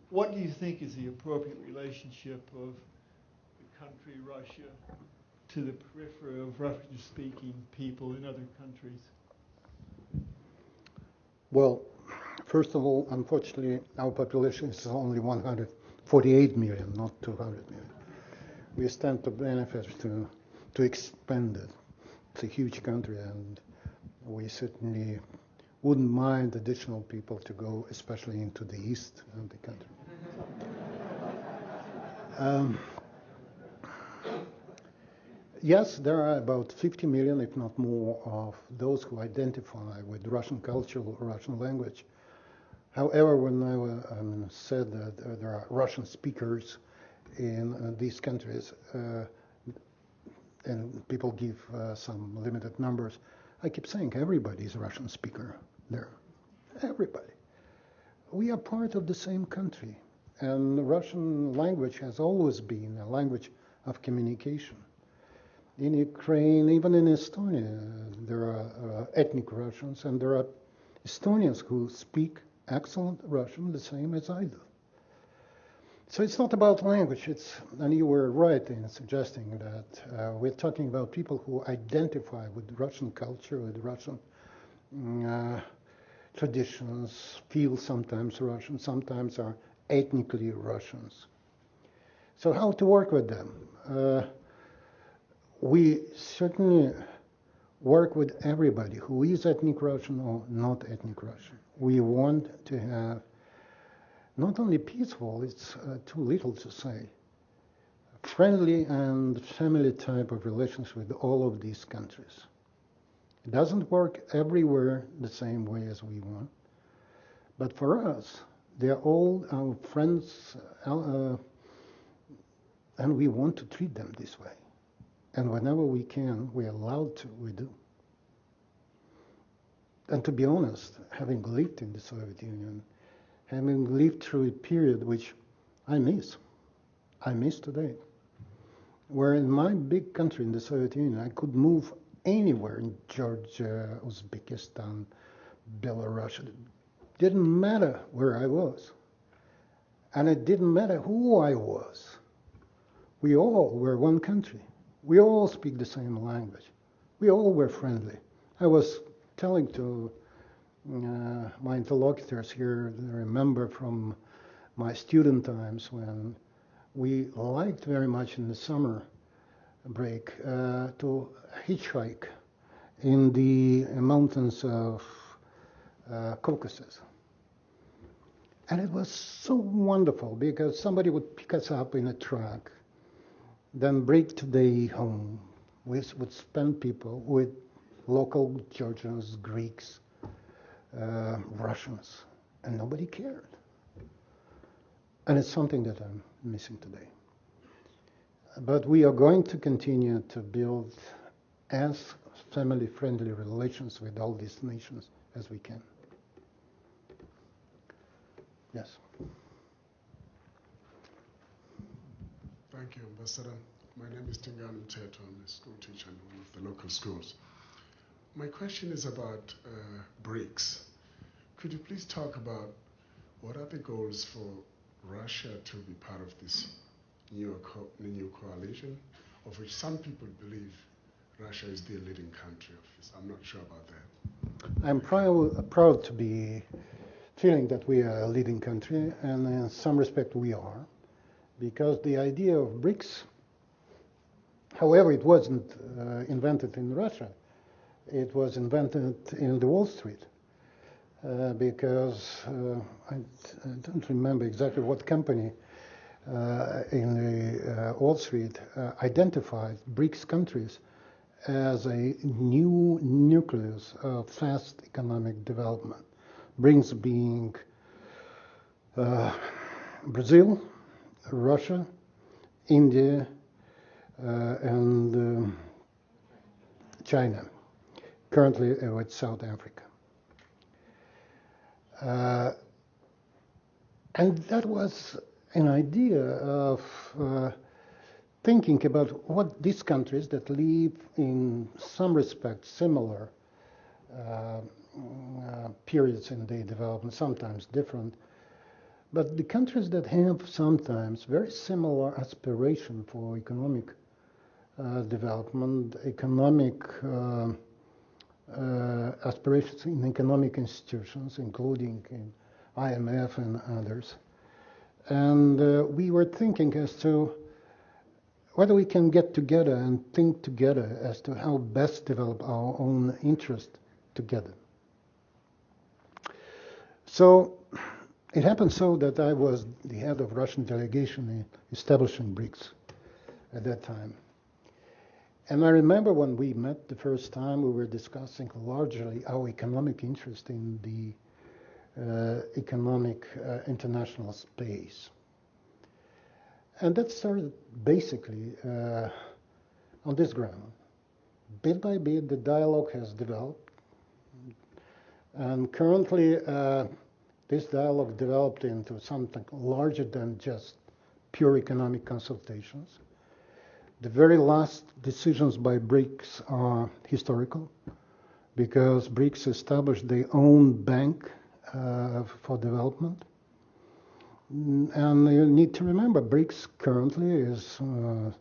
What do you think is the appropriate relationship of the country Russia to the periphery of Russian-speaking people in other countries? Well, first of all, unfortunately, our population is only 148 million, not 200 million. We stand to benefit to expand it. It's a huge country, and we certainly wouldn't mind additional people to go, especially into the east of the country. Yes, there are about 50 million, if not more, of those who identify with Russian culture or Russian language. However, when I said that there are Russian speakers in these countries, and people give some limited numbers, I keep saying everybody is a Russian speaker there. Everybody. We are part of the same country, and the Russian language has always been a language of communication. In Ukraine, even in Estonia, there are ethnic Russians, and there are Estonians who speak excellent Russian, the same as I do. So it's not about language. And you were right in suggesting that we're talking about people who identify with Russian culture, with Russian traditions, feel sometimes Russian, sometimes are ethnically Russians. So how to work with them? We certainly work with everybody who is ethnic Russian or not ethnic Russian. We want to have not only peaceful, it's too little to say, friendly and family type of relations with all of these countries. It doesn't work everywhere the same way as we want, but for us, they're all our friends, and we want to treat them this way. And whenever we can, we're allowed to, we do. And to be honest, having lived in the Soviet Union, having lived through a period which I miss today, where in my big country in the Soviet Union, I could move anywhere in Georgia, Uzbekistan, Belarus. It didn't matter where I was. And it didn't matter who I was. We all were one country. We all speak the same language. We all were friendly. I was telling to my interlocutors here, I remember from my student times when we liked very much in the summer break to hitchhike in the mountains of Caucasus. And it was so wonderful because somebody would pick us up in a truck, then break the day home. We would spend people with local Georgians, Greeks, Russians, and nobody cared. And it's something that I'm missing today. But we are going to continue to build as family-friendly relations with all these nations as we can. Yes. Thank you, Ambassador. My name is Tingani Mteto. I'm a school teacher in one of the local schools. My question is about BRICS. Could you please talk about what are the goals for Russia to be part of this new coalition, of which some people believe Russia is the leading country of this? I'm not sure about that. I'm proud to be feeling that we are a leading country, and in some respect we are, because the idea of BRICS, however, it wasn't invented in Russia. It was invented in the Wall Street, because I don't remember exactly what company in the Wall Street identified BRICS countries as a new nucleus of fast economic development. BRICS being Brazil, Russia, India, and China, currently with South Africa. And that was an idea of thinking about what these countries that live in some respects similar periods in their development, sometimes different, but the countries that have sometimes very similar aspiration for economic development, economic aspirations in economic institutions, including in IMF and others. And we were thinking as to whether we can get together and think together as to how best develop our own interest together. So it happened so that I was the head of Russian delegation in establishing BRICS at that time. And I remember when we met the first time, we were discussing largely our economic interest in the economic international space. And that started basically on this ground. Bit by bit, the dialogue has developed. And currently, this dialogue developed into something larger than just pure economic consultations. The very last decisions by BRICS are historical because BRICS established their own bank for development. And you need to remember, BRICS currently is a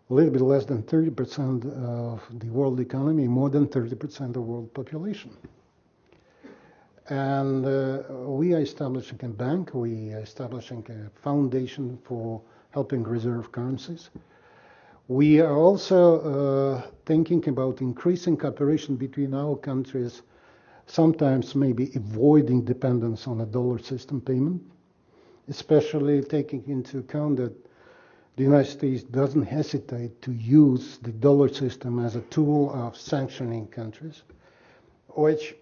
little bit less than 30% of the world economy, more than 30% of world population. And we are establishing a bank, we are establishing a foundation for helping reserve currencies. We are also thinking about increasing cooperation between our countries, sometimes maybe avoiding dependence on a dollar system payment, especially taking into account that the United States doesn't hesitate to use the dollar system as a tool of sanctioning countries, which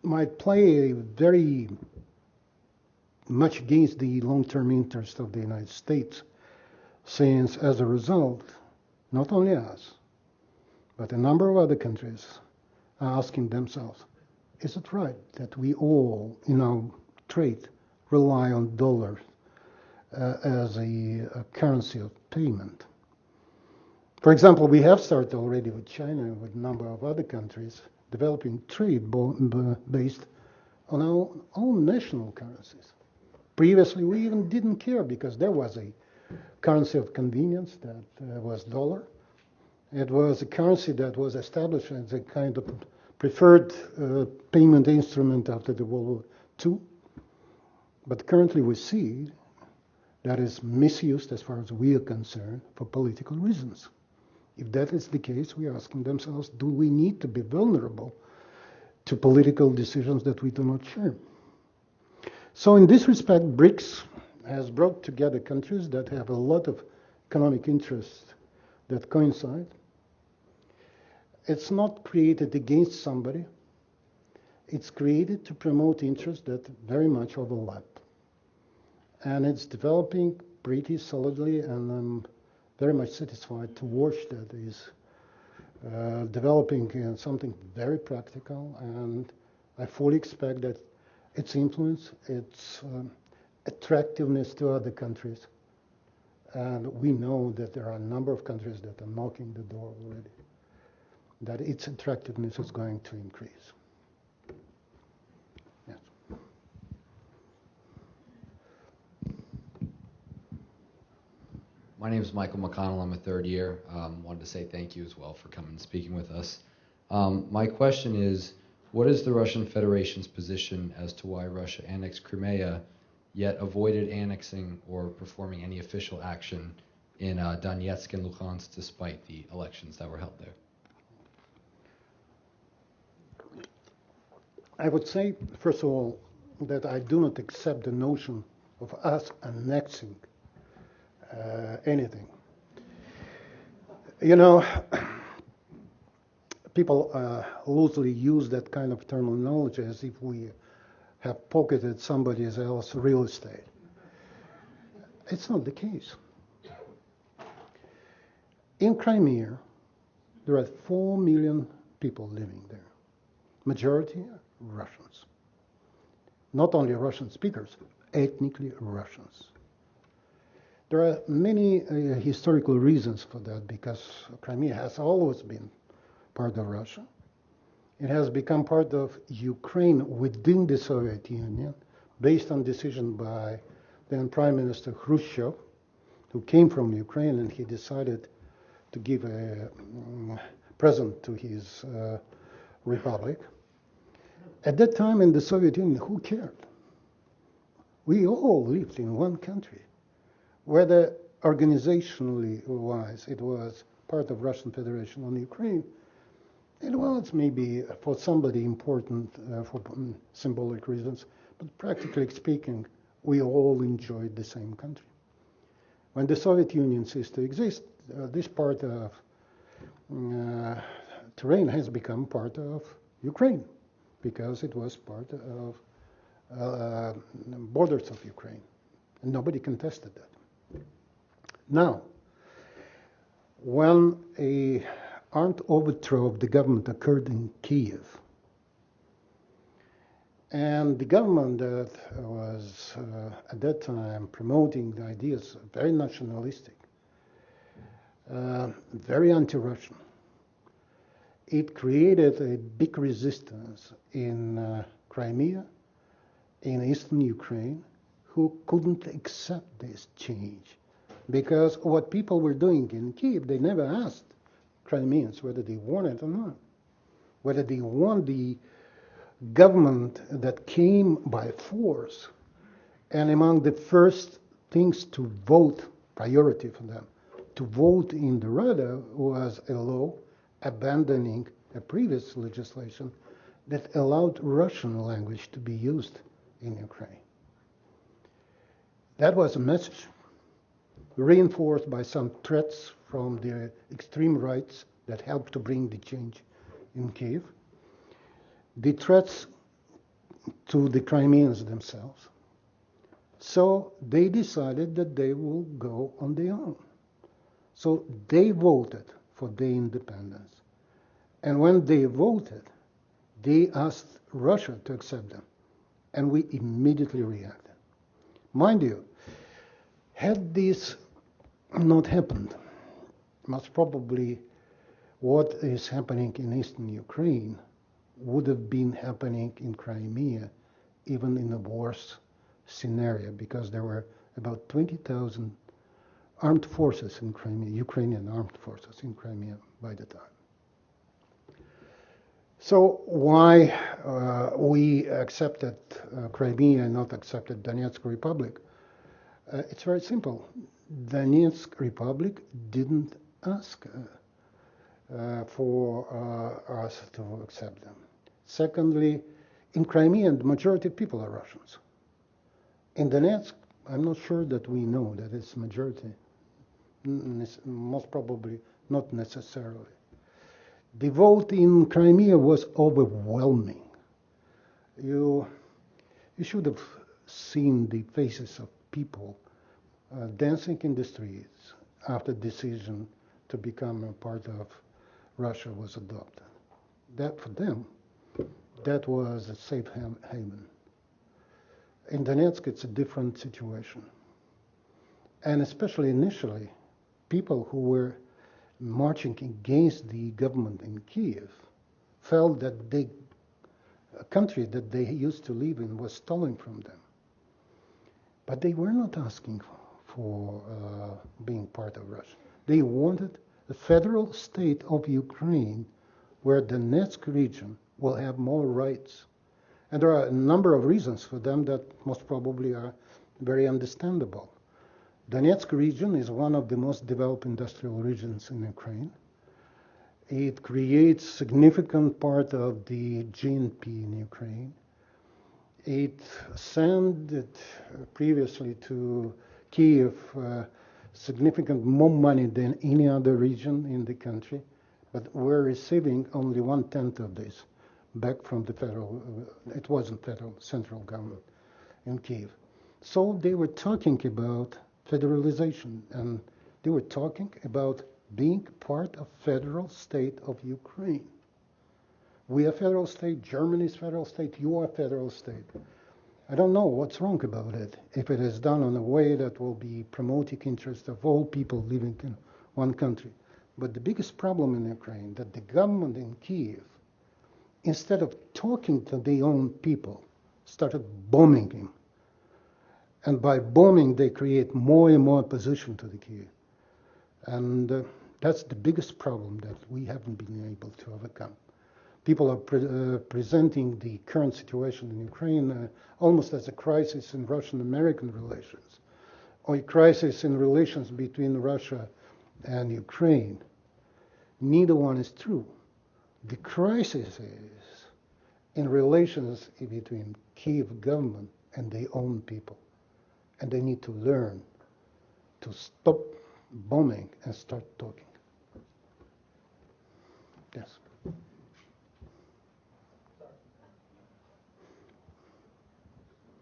might play very much against the long-term interest of the United States, since as a result, not only us, but a number of other countries are asking themselves, is it right that we all in our trade rely on dollars as a currency of payment? For example, we have started already with China and with a number of other countries developing trade based on our own national currencies. Previously, we even didn't care because there was a currency of convenience that was dollar. It was a currency that was established as a kind of preferred payment instrument after the World War II. But currently we see that is misused as far as we are concerned for political reasons. If that is the case, we are asking themselves, do we need to be vulnerable to political decisions that we do not share? So in this respect, BRICS has brought together countries that have a lot of economic interests that coincide. It's not created against somebody. It's created to promote interests that very much overlap. And it's developing pretty solidly, and I'm very much satisfied to watch that is developing in something very practical, and I fully expect that its influence, its attractiveness to other countries, and we know that there are a number of countries that are knocking the door already, that its attractiveness is going to increase. Yes. My name is Michael McConnell. I'm a third year. Wanted to say thank you as well for coming and speaking with us. My question is, what is the Russian Federation's position as to why Russia annexed Crimea, yet avoided annexing or performing any official action in Donetsk and Luhansk despite the elections that were held there? I would say, first of all, that I do not accept the notion of us annexing anything. You know, people loosely use that kind of terminology as if we have pocketed somebody else's real estate. It's not the case. In Crimea, there are 4 million people living there. Majority Russians. Not only Russian speakers, ethnically Russians. There are many historical reasons for that, because Crimea has always been part of Russia. It has become part of Ukraine within the Soviet Union, based on decision by then Prime Minister Khrushchev, who came from Ukraine, and he decided to give a present to his republic. At that time in the Soviet Union, who cared? We all lived in one country. Whether organizationally wise it was part of Russian Federation on Ukraine, it was maybe for somebody important for symbolic reasons, but practically speaking, we all enjoyed the same country. When the Soviet Union ceased to exist, this part of terrain has become part of Ukraine, because it was part of borders of Ukraine, and nobody contested that. Now, when an armed overthrow of the government occurred in Kiev, and the government that was at that time promoting the ideas very nationalistic very anti-Russian. It created a big resistance in Crimea, in eastern Ukraine, who couldn't accept this change. Because what people were doing in Kiev, they never asked Crimeans whether they want it or not, whether they want the government that came by force. And among the first things to vote, priority for them, to vote in the Rada was a law abandoning a previous legislation that allowed Russian language to be used in Ukraine. That was a message reinforced by some threats from the extreme rights that helped to bring the change in Kiev. The threats to the Crimeans themselves. So they decided that they will go on their own. So they voted for their independence. And when they voted, they asked Russia to accept them. And we immediately reacted. Mind you, had this not happened, most probably what is happening in eastern Ukraine would have been happening in Crimea, even in a worse scenario, because there were about 20,000 armed forces in Crimea, Ukrainian armed forces in Crimea by the time. So why we accepted Crimea and not accepted Donetsk Republic? It's very simple. Donetsk Republic didn't ask for us to accept them. Secondly, in Crimea, the majority of people are Russians. In Donetsk, I'm not sure that we know that it's majority. Most probably not necessarily. The vote in Crimea was overwhelming. You should have seen the faces of people dancing in the streets after the decision to become a part of Russia was adopted. That, for them, that was a safe haven. In Donetsk, it's a different situation. And especially initially, people who were marching against the government in Kiev felt that a country that they used to live in was stolen from them. But they were not asking for being part of Russia. They wanted a federal state of Ukraine where the Donetsk region will have more rights. And there are a number of reasons for them that most probably are very understandable. Donetsk region is one of the most developed industrial regions in Ukraine. It creates significant part of the GNP in Ukraine. It sent previously to Kiev significant more money than any other region in the country, but we're receiving only 1/10 of this back from the federal, it wasn't federal, central government in Kiev. So they were talking about federalization, and they were talking about being part of federal state of Ukraine. We are federal state, Germany is federal state, you are federal state. I don't know what's wrong about it if it is done in a way that will be promoting interests of all people living in one country. But the biggest problem in Ukraine that the government in Kiev, instead of talking to their own people, started bombing him. And by bombing, they create more and more opposition to the Kiev. And that's the biggest problem that we haven't been able to overcome. People are presenting the current situation in Ukraine almost as a crisis in Russian-American relations, or a crisis in relations between Russia and Ukraine. Neither one is true. The crisis is in relations between Kiev government and their own people. And they need to learn to stop bombing and start talking. Yes.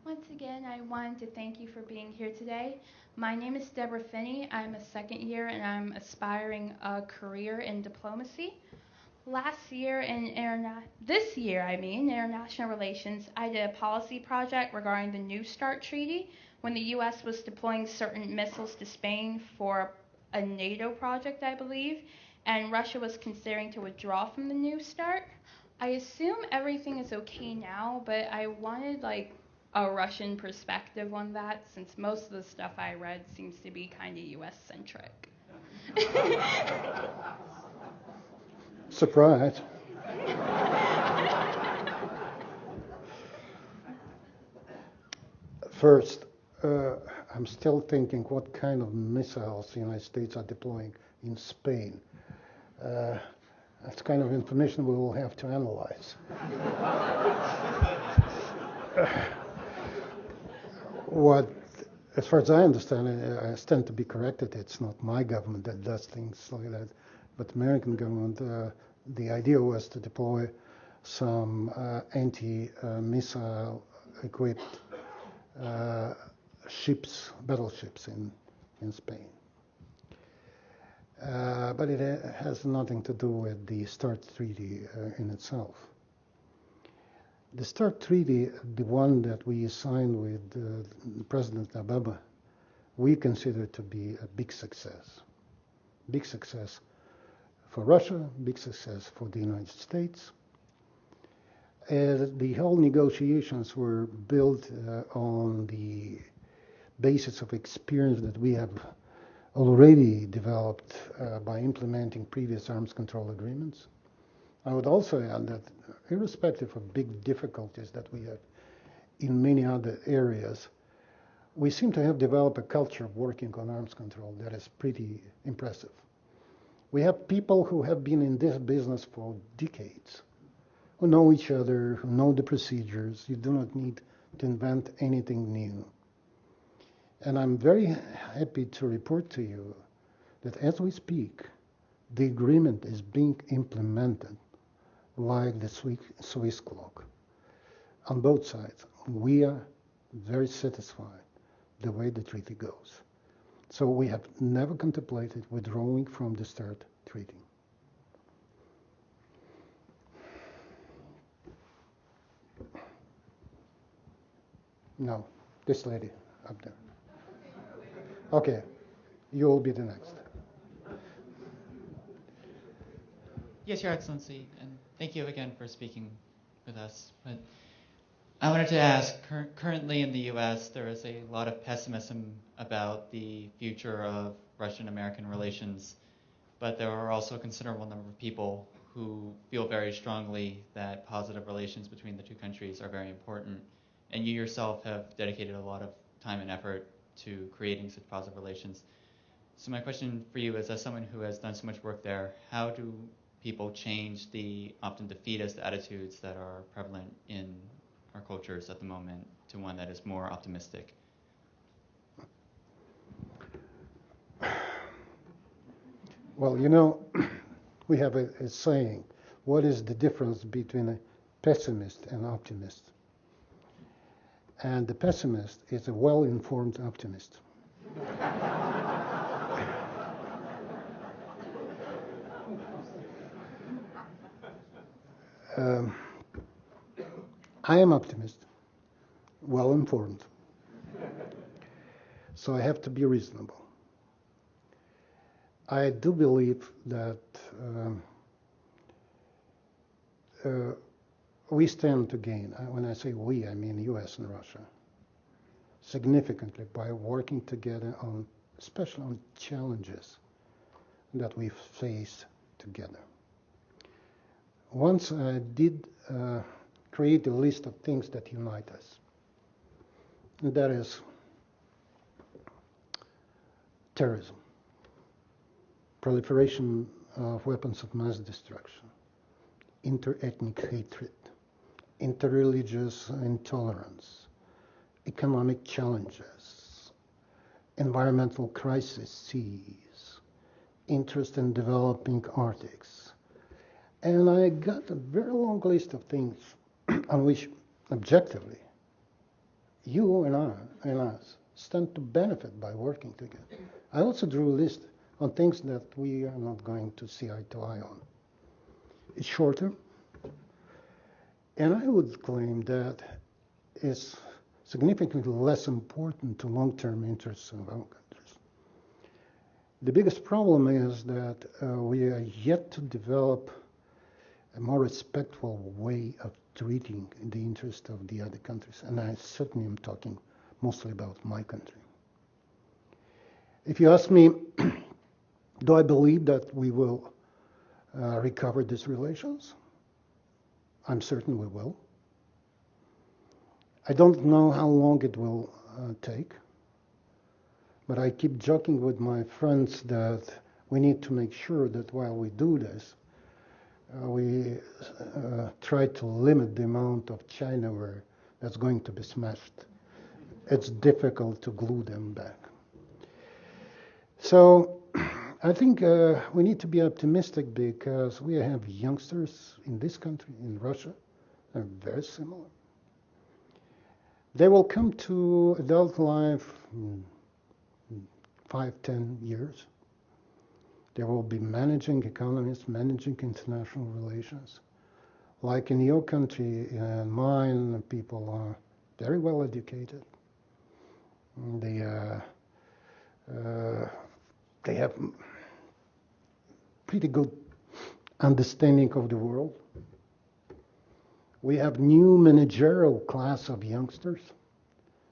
Once again, I wanted to thank you for being here today. My name is Deborah Finney. I'm a second year and I'm aspiring a career in diplomacy. This year, in international relations, I did a policy project regarding the New START treaty when the U.S. was deploying certain missiles to Spain for a NATO project, I believe, and Russia was considering to withdraw from the New START. I assume everything is okay now, but I wanted like a Russian perspective on that, since most of the stuff I read seems to be kind of US centric. Surprise. First, I'm still thinking what kind of missiles the United States are deploying in Spain. That's kind of information we will have to analyze. What, as far as I understand it, I stand to be corrected. It's not my government that does things like that, but the American government. The idea was to deploy some anti-missile equipped battleships in Spain. But it has nothing to do with the START Treaty in itself. The START Treaty, the one that we signed with President Obama, we consider to be a big success. Big success for Russia, big success for the United States. The whole negotiations were built on the basis of experience that we have already developed by implementing previous arms control agreements. I would also add that irrespective of big difficulties that we have in many other areas, we seem to have developed a culture of working on arms control that is pretty impressive. We have people who have been in this business for decades, who know each other, who know the procedures. You do not need to invent anything new. And I'm very happy to report to you that as we speak, the agreement is being implemented like the Swiss clock on both sides. We are very satisfied the way the treaty goes. So we have never contemplated withdrawing from the START treaty. No, this lady up there. Okay, you will be the next. Yes, Your Excellency, and thank you again for speaking with us. But I wanted to ask, currently in the U.S., there is a lot of pessimism about the future of Russian-American relations, but there are also a considerable number of people who feel very strongly that positive relations between the two countries are very important. And you yourself have dedicated a lot of time and effort to creating such positive relations. So my question for you is, as someone who has done so much work there, how do people change the often defeatist attitudes that are prevalent in our cultures at the moment to one that is more optimistic? Well, you know, we have a saying, what is the difference between a pessimist and optimist? And the pessimist is a well-informed optimist. I am optimist, well-informed. So I have to be reasonable. I do believe that we stand to gain. When I say we, I mean U.S. and Russia, significantly by working together on, especially on challenges that we face together. Once I did create a list of things that unite us, and that is terrorism, proliferation of weapons of mass destruction, inter-ethnic hatred, interreligious intolerance, economic challenges, environmental crises, interest in developing Arctics. And I got a very long list of things on which, objectively, you and I and us stand to benefit by working together. I also drew a list on things that we are not going to see eye to eye on. It's shorter, and I would claim that it's significantly less important to long-term interests of our countries. The biggest problem is that we are yet to develop a more respectful way of treating the interest of the other countries. And I certainly am talking mostly about my country. If you ask me, do I believe that we will recover these relations? I'm certain we will. I don't know how long it will take, but I keep joking with my friends that we need to make sure that while we do this, we try to limit the amount of Chinaware that's going to be smashed. It's difficult to glue them back. So I think we need to be optimistic because we have youngsters in this country, in Russia, that are very similar. They will come to adult life in 5-10 years. They will be managing economies, managing international relations. Like in your country and mine, people are very well educated. They have pretty good understanding of the world. We have new managerial class of youngsters.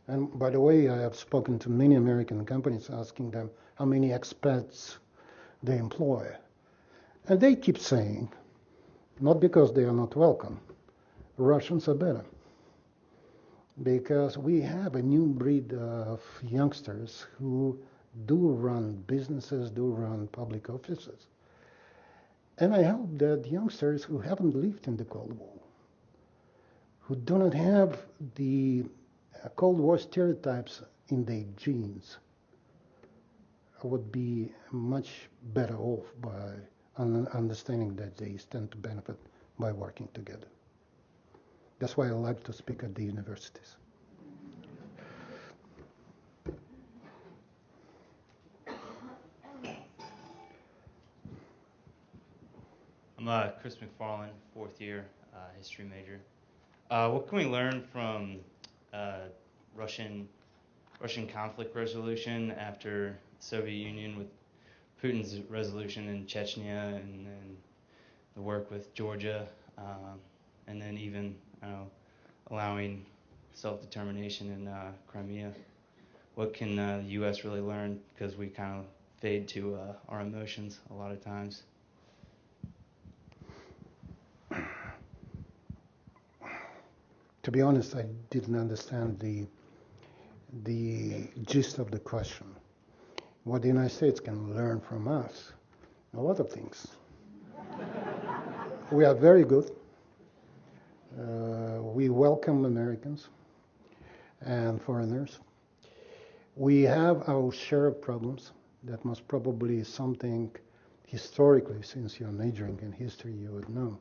And by the way, I have spoken to many American companies asking them how many expats they employ. And they keep saying, not because they are not welcome, Russians are better. Because we have a new breed of youngsters who do run businesses, do run public offices. And I hope that youngsters who haven't lived in the Cold War, who do not have the Cold War stereotypes in their genes, would be much better off by understanding that they stand to benefit by working together. That's why I like to speak at the universities. I'm Chris McFarland, fourth year, history major. What can we learn from Russian conflict resolution after the Soviet Union with Putin's resolution in Chechnya and then the work with Georgia and then even allowing self-determination in Crimea? What can the U.S. really learn? Because we kind of fade to our emotions a lot of times. To be honest, I didn't understand the gist of the question. What the United States can learn from us? A lot of things. We are very good. We welcome Americans and foreigners. We have our share of problems. That most probably is something historically, since you're majoring in history, you would know.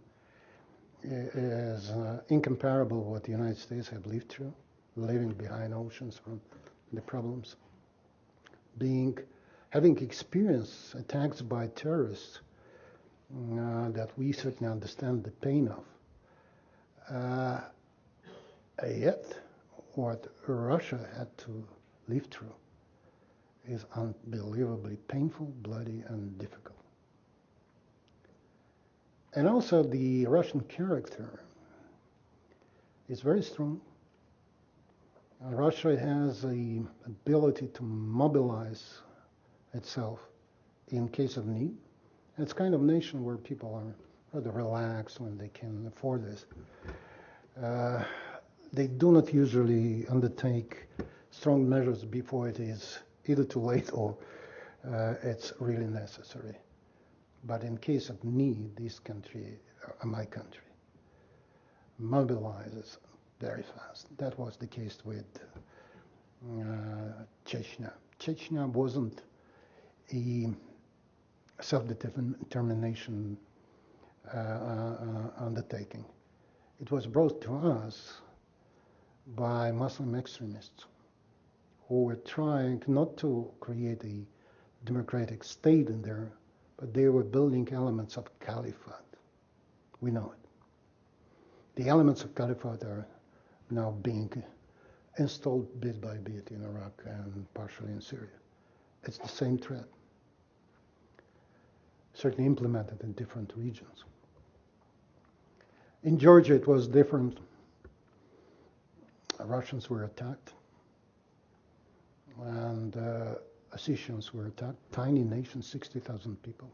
Is incomparable what the United States have lived through, living behind oceans from the problems, having experienced attacks by terrorists that we certainly understand the pain of. Yet, what Russia had to live through is unbelievably painful, bloody, and difficult. And also the Russian character is very strong. Russia has the ability to mobilize itself in case of need. It's kind of nation where people are rather relaxed when they can afford this. They do not usually undertake strong measures before it is either too late or it's really necessary. But in case of need, this country, my country, mobilizes very fast. That was the case with Chechnya. Chechnya wasn't a self-determination undertaking. It was brought to us by Muslim extremists who were trying not to create a democratic state in there, but they were building elements of caliphate. We know it. The elements of caliphate are now being installed bit by bit in Iraq and partially in Syria. It's the same threat. certainly implemented in different regions. In Georgia, it was different. Russians were attacked, and Ossetians were attacked. Tiny nation, 60,000 people.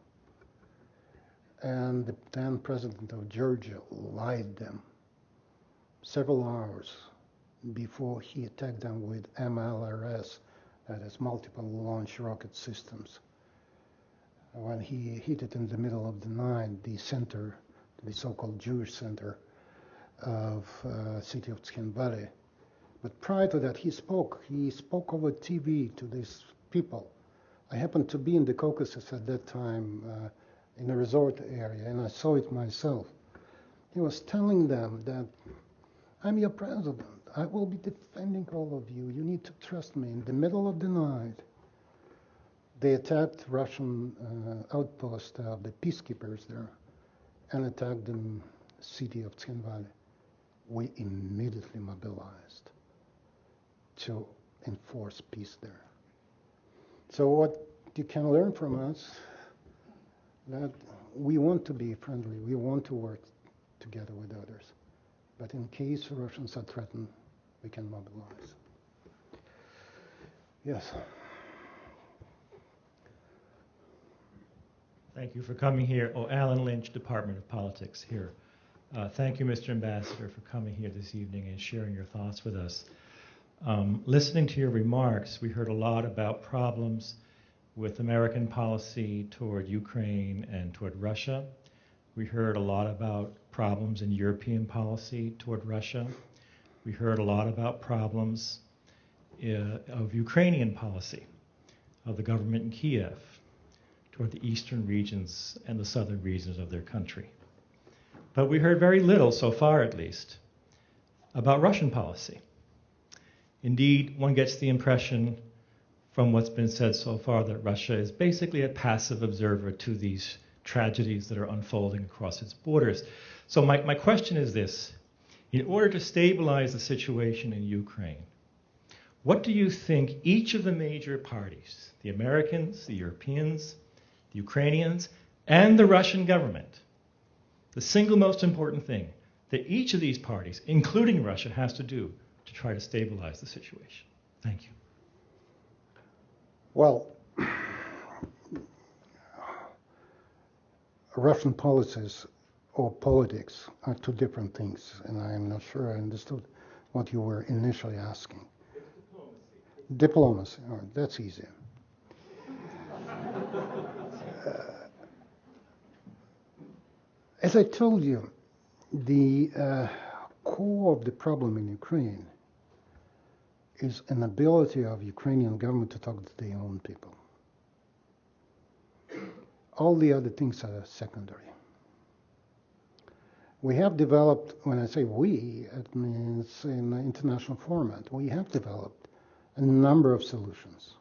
And the then president of Georgia lied them several hours before he attacked them with MLRS, that is multiple launch rocket systems. When he hit it in the middle of the night, the center, the so-called Jewish center of city of Tskhinvali. But prior to that, he spoke over TV to these people. I happened to be in the Caucasus at that time in a resort area, and I saw it myself. He was telling them that I'm your president. I will be defending all of you. You need to trust me. In the middle of the night, they attacked Russian outpost of the peacekeepers there and attacked the city of Tskhinvali. We immediately mobilized to enforce peace there. So what you can learn from us, that we want to be friendly, we want to work together with others. But in case Russians are threatened, we can mobilize. Yes. Thank you for coming here. Oh, Alan Lynch, Department of Politics here. Thank you, Mr. Ambassador, for coming here this evening and sharing your thoughts with us. Listening to your remarks, we heard a lot about problems with American policy toward Ukraine and toward Russia. We heard a lot about problems in European policy toward Russia. We heard a lot about problems of Ukrainian policy, of the government in Kiev, toward the eastern regions and the southern regions of their country. But we heard very little, so far at least, about Russian policy. Indeed, one gets the impression from what's been said so far that Russia is basically a passive observer to these tragedies that are unfolding across its borders. So my question is this: in order to stabilize the situation in Ukraine, what do you think each of the major parties, the Americans, the Europeans, the Ukrainians, and the Russian government, the single most important thing that each of these parties, including Russia, has to do to try to stabilize the situation? Thank you. Well, Russian policies or politics are two different things, and I am not sure I understood what you were initially asking. Diplomacy. All right, that's easy. As I told you, the core of the problem in Ukraine is an ability of Ukrainian government to talk to their own people. All the other things are secondary. We have developed, when I say we, it means in the international format, we have developed a number of solutions.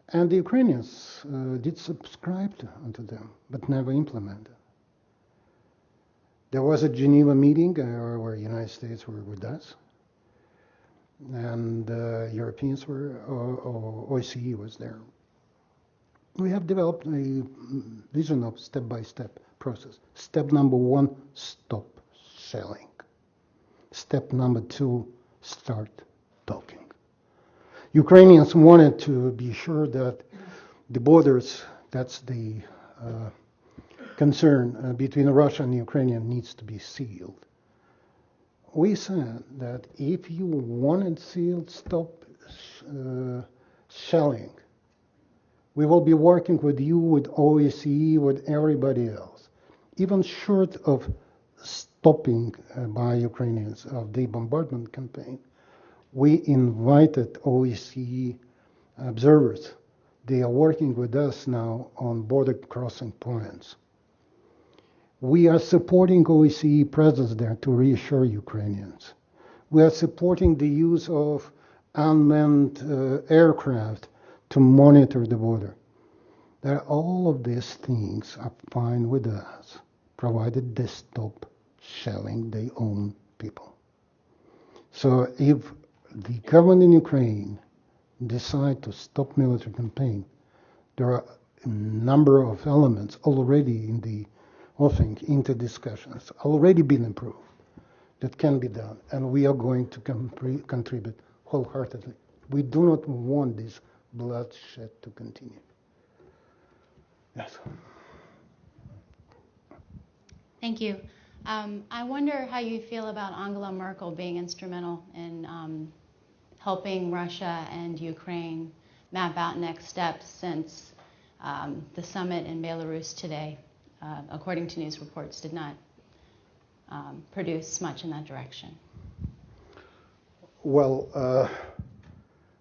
And the Ukrainians did subscribe to them, but never implemented. There was a Geneva meeting where the United States were with us, and Europeans were, or OSCE was there. We have developed a vision of step-by-step process. Step number 1, stop shelling. Step number 2, start talking. Ukrainians wanted to be sure that the borders, that's the concern between Russia and Ukraine, needs to be sealed. We said that if you want it sealed, stop shelling. We will be working with you, with OSCE, with everybody else. Even short of stopping by Ukrainians of the bombardment campaign, we invited OSCE observers. They are working with us now on border crossing points. We are supporting OSCE presence there to reassure Ukrainians. We are supporting the use of unmanned aircraft to monitor the border. All of these things are fine with us, provided they stop shelling their own people. So if the government in Ukraine decide to stop military campaign, there are a number of elements already in the offing into discussions, already been improved, that can be done, and we are going to contribute wholeheartedly. We do not want this bloodshed to continue. Yes. Thank you. I wonder how you feel about Angela Merkel being instrumental in helping Russia and Ukraine map out next steps since the summit in Belarus today, according to news reports, did not produce much in that direction. Well,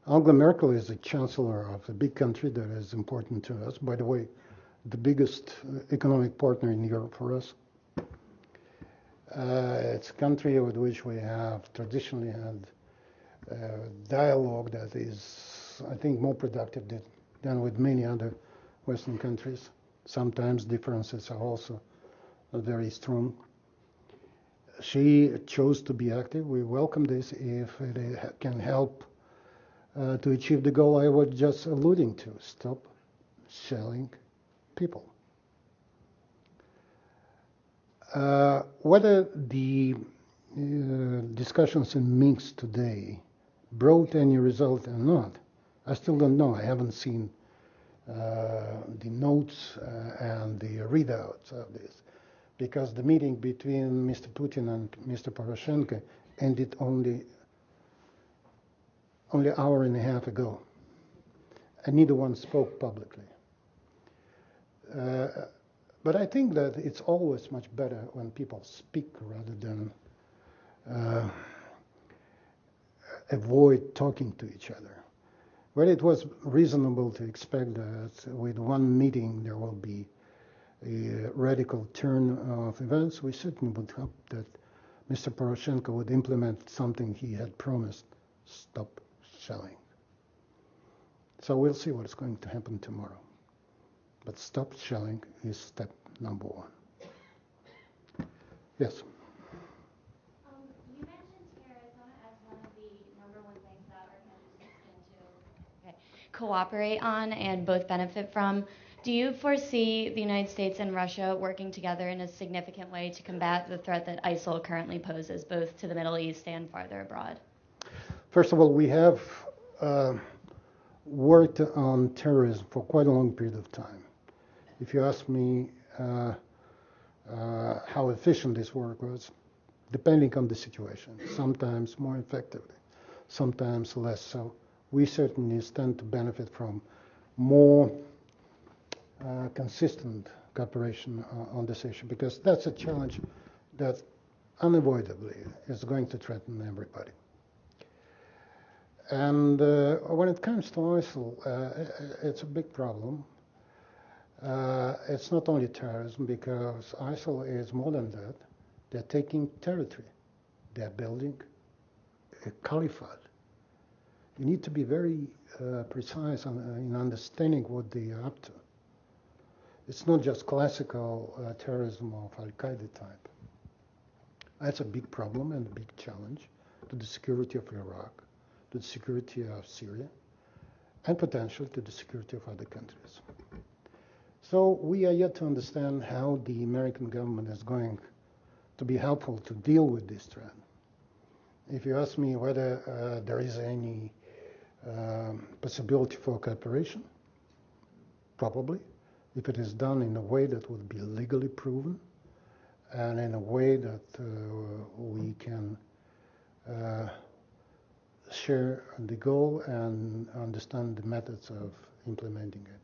Angela Merkel is the chancellor of a big country that is important to us. By the way, the biggest economic partner in Europe for us. It's a country with which we have traditionally had dialogue that is, I think, more productive than with many other Western countries. Sometimes differences are also very strong. She chose to be active. We welcome this if it can help to achieve the goal I was just alluding to, stop shelling people. Whether the discussions in Minsk today brought any result or not, I still don't know. I haven't seen the notes and the readouts of this, because the meeting between Mr. Putin and Mr. Poroshenko ended only an hour and a half ago, and neither one spoke publicly. But I think that it's always much better when people speak rather than avoid talking to each other. Well, it was reasonable to expect that with one meeting there will be a radical turn of events. We certainly would hope that Mr. Poroshenko would implement something he had promised: stop shelling. So we'll see what's going to happen tomorrow. But stop shelling is step number one. Yes? You mentioned terrorism as one of the number one things that our countries can cooperate on and both benefit from. Do you foresee the United States and Russia working together in a significant way to combat the threat that ISIL currently poses, both to the Middle East and farther abroad? First of all, we have worked on terrorism for quite a long period of time. If you ask me how efficient this work was, depending on the situation, sometimes more effectively, sometimes less so. We certainly stand to benefit from more consistent cooperation on this issue, because that's a challenge that unavoidably is going to threaten everybody. And when it comes to ISIL, it's a big problem. It's not only terrorism, because ISIL is more than that. They're taking territory. They're building a caliphate. You need to be very precise in understanding what they are up to. It's not just classical terrorism of Al-Qaeda type. That's a big problem and a big challenge to the security of Iraq, to the security of Syria, and potentially to the security of other countries. So we are yet to understand how the American government is going to be helpful to deal with this threat. If you ask me whether there is any possibility for cooperation, probably, if it is done in a way that would be legally proven and in a way that we can share the goal and understand the methods of implementing it.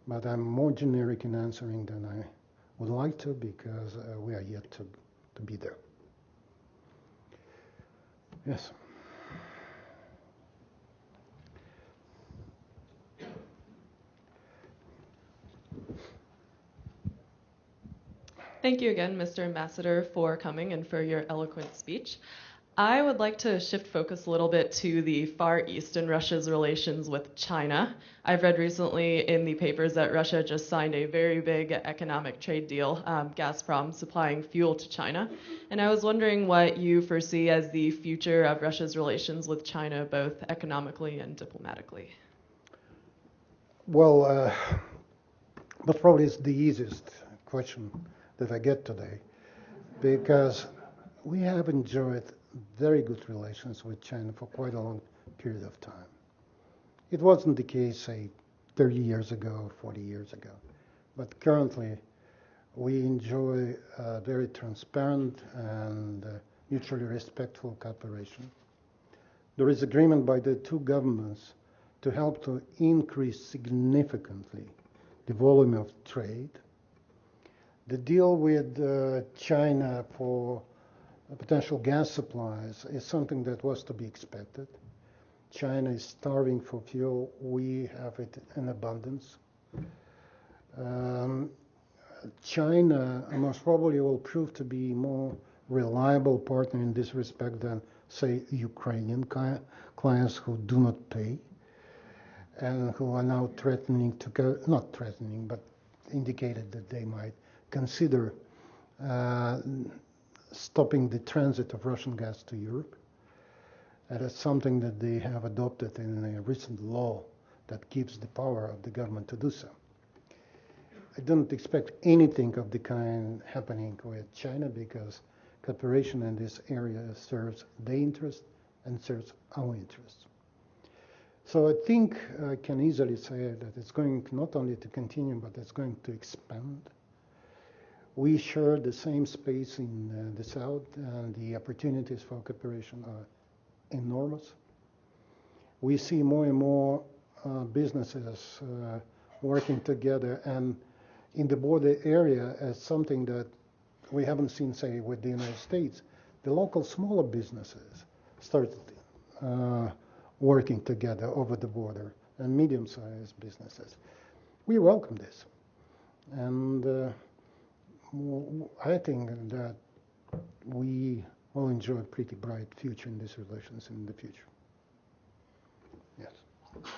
But I'm more generic in answering than I would like to, because we are yet to be there. Yes. Thank you again, Mr. Ambassador, for coming and for your eloquent speech. I would like to shift focus a little bit to the Far East and Russia's relations with China. I've read recently in the papers that Russia just signed a very big economic trade deal, Gazprom supplying fuel to China. And I was wondering what you foresee as the future of Russia's relations with China, both economically and diplomatically. Well, but probably it's the easiest question that I get today, because we have enjoyed very good relations with China for quite a long period of time. It wasn't the case, say, 30 years ago, 40 years ago. But currently, we enjoy very transparent and mutually respectful cooperation. There is agreement by the two governments to help to increase significantly the volume of trade. The deal with China for potential gas supplies is something that was to be expected. China is starving for fuel. We have it in abundance. China most probably will prove to be more reliable partner in this respect than, say, Ukrainian clients who do not pay and who are now threatening to go, not threatening, but indicated that they might consider stopping the transit of Russian gas to Europe. That is something that they have adopted in a recent law that gives the power of the government to do so. I don't expect anything of the kind happening with China because cooperation in this area serves their interest and serves our interests. So I think I can easily say that it's going not only to continue, but it's going to expand. We share the same space in the South, and the opportunities for cooperation are enormous. We see more and more businesses working together, and in the border area as something that we haven't seen, say, with the United States. The local smaller businesses started working together over the border, and medium-sized businesses. We welcome this. And I think that we will enjoy a pretty bright future in these relations in the future. Yes. Mr.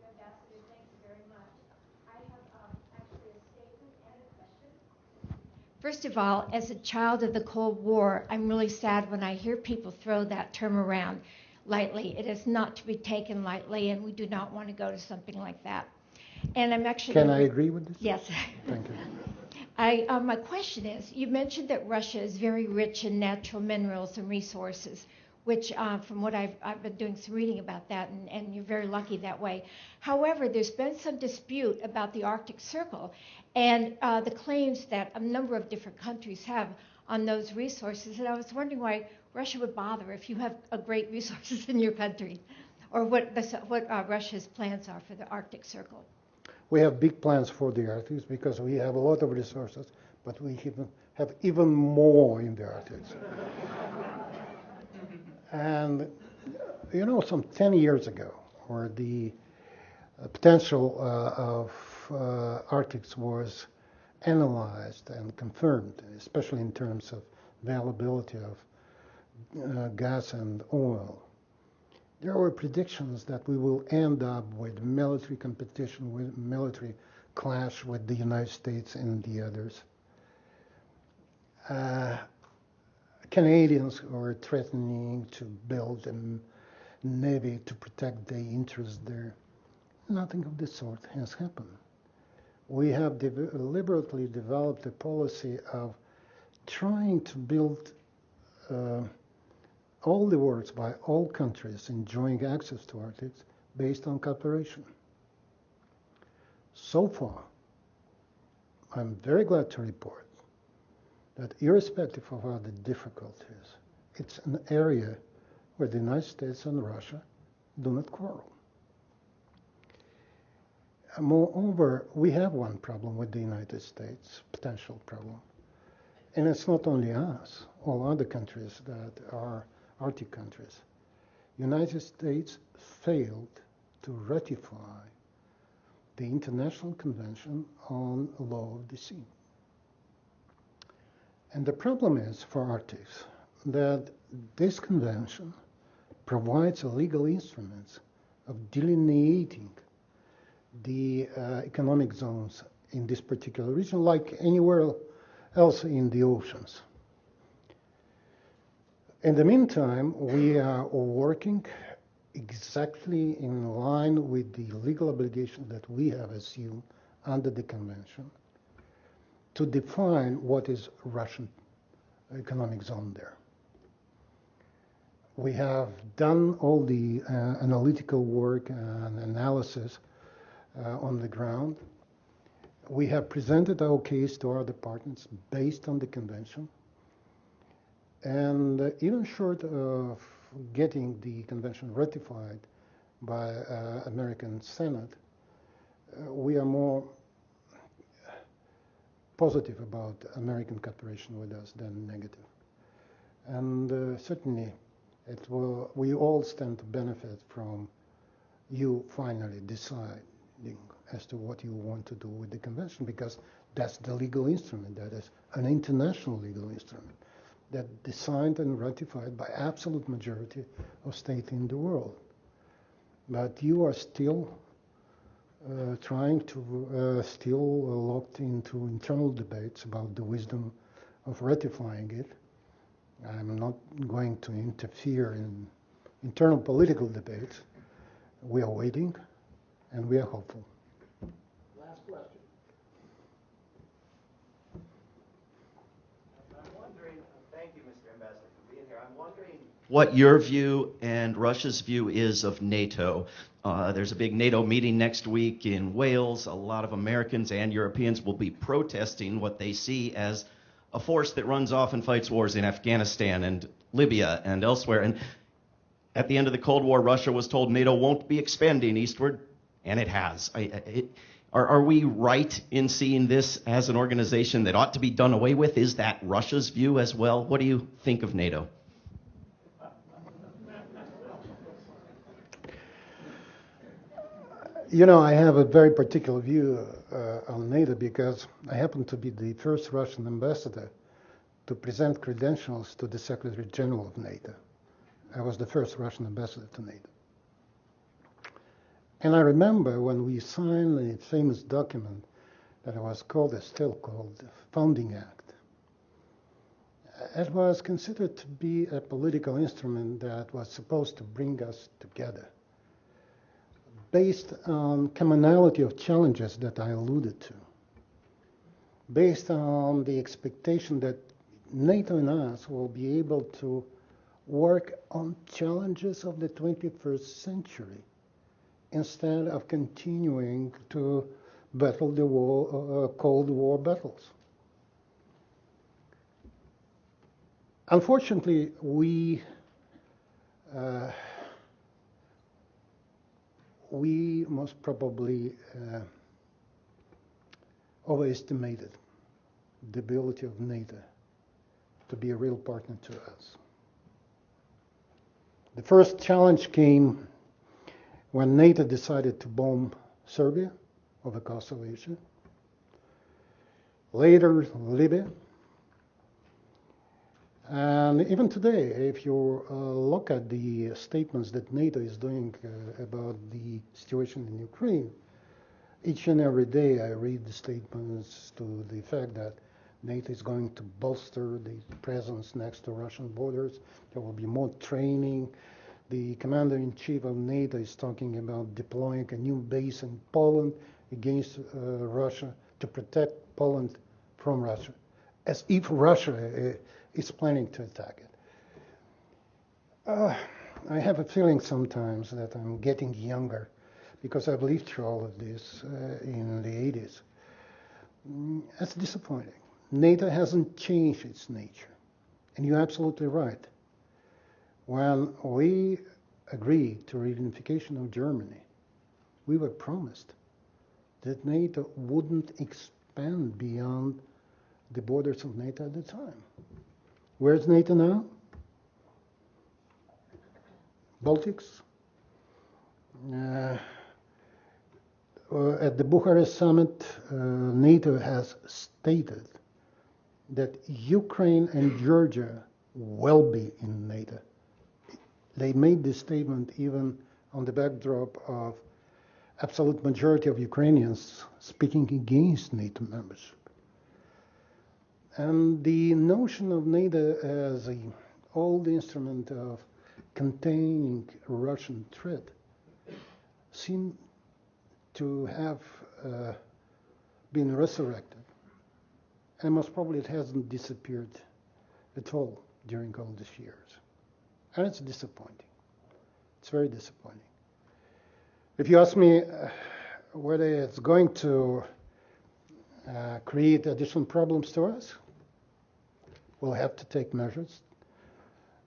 Ambassador, thank you very much. I have actually a statement and a question. First of all, as a child of the Cold War, I'm really sad when I hear people throw that term around lightly. It is not to be taken lightly, and we do not want to go to something like that. And I'm actually... Can I agree with this? Yes. Thank you. My question is, you mentioned that Russia is very rich in natural minerals and resources, which from what I've been doing some reading about that, and you're very lucky that way. However, there's been some dispute about the Arctic Circle and the claims that a number of different countries have on those resources, and I was wondering why Russia would bother if you have great resources in your country, or what Russia's plans are for the Arctic Circle. We have big plans for the Arctic because we have a lot of resources, but we have even more in the Arctic. And, you know, some 10 years ago, where the potential of Arctic was analyzed and confirmed, especially in terms of availability of gas and oil, there were predictions that we will end up with military competition, with military clash with the United States and the others. Canadians were threatening to build a navy to protect their interests there. Nothing of this sort has happened. We have deliberately developed a policy of trying to build all the works by all countries enjoying access to Arctic based on cooperation. So far, I'm very glad to report that irrespective of all the difficulties, it's an area where the United States and Russia do not quarrel. Moreover, we have one problem with the United States, potential problem. And it's not only us, all other countries that are Arctic countries. United States failed to ratify the International Convention on Law of the Sea. And the problem is for Arctic that this convention provides legal instruments of delineating the economic zones in this particular region like anywhere else in the oceans. In the meantime, we are working exactly in line with the legal obligation that we have assumed under the convention to define what is Russian economic zone there. We have done all the analytical work and analysis on the ground. We have presented our case to our departments based on the convention. And even short of getting the convention ratified by American Senate, we are more positive about American cooperation with us than negative. And certainly, we all stand to benefit from you finally deciding as to what you want to do with the convention, because that's the legal instrument. That is an international legal instrument that is signed and ratified by absolute majority of states in the world. But you are still trying to, still locked into internal debates about the wisdom of ratifying it. I'm not going to interfere in internal political debates. We are waiting, and we are hopeful. Last question. I'm wondering, thank you, Mr. Ambassador, for being here. I'm wondering what your view and Russia's view is of NATO. There's a big NATO meeting next week in Wales. A lot of Americans and Europeans will be protesting what they see as a force that runs off and fights wars in Afghanistan and Libya and elsewhere. And at the end of the Cold War, Russia was told NATO won't be expanding eastward, and it has. Are we right in seeing this as an organization that ought to be done away with? Is that Russia's view as well? What do you think of NATO? You know, I have a very particular view on NATO because I happen to be the first Russian ambassador to present credentials to the Secretary General of NATO. I was the first Russian ambassador to NATO. And I remember when we signed a famous document that was still called the Founding Act. It was considered to be a political instrument that was supposed to bring us together, based on commonality of challenges that I alluded to, based on the expectation that NATO and us will be able to work on challenges of the 21st century instead of continuing to battle the Cold War battles. Unfortunately, we most probably overestimated the ability of NATO to be a real partner to us. The first challenge came when NATO decided to bomb Serbia over Kosovo issue. Later, Libya. And even today, if you look at the statements that NATO is doing about the situation in Ukraine, each and every day I read the statements to the fact that NATO is going to bolster the presence next to Russian borders. There will be more training. The commander-in-chief of NATO is talking about deploying a new base in Poland against Russia to protect Poland from Russia, as if Russia is planning to attack it. I have a feeling sometimes that I'm getting younger because I've lived through all of this in the 80s. That's disappointing. NATO hasn't changed its nature. And you're absolutely right. When we agreed to reunification of Germany, we were promised that NATO wouldn't expand beyond the borders of NATO at the time. Where's NATO now? Baltics. At the Bucharest summit, NATO has stated that Ukraine and Georgia will be in NATO. They made this statement even on the backdrop of absolute majority of Ukrainians speaking against NATO membership. And the notion of NATO as an old instrument of containing a Russian threat seem to have been resurrected. And most probably it hasn't disappeared at all during all these years. And it's disappointing. It's very disappointing. If you ask me whether it's going to create additional problems to us, we'll have to take measures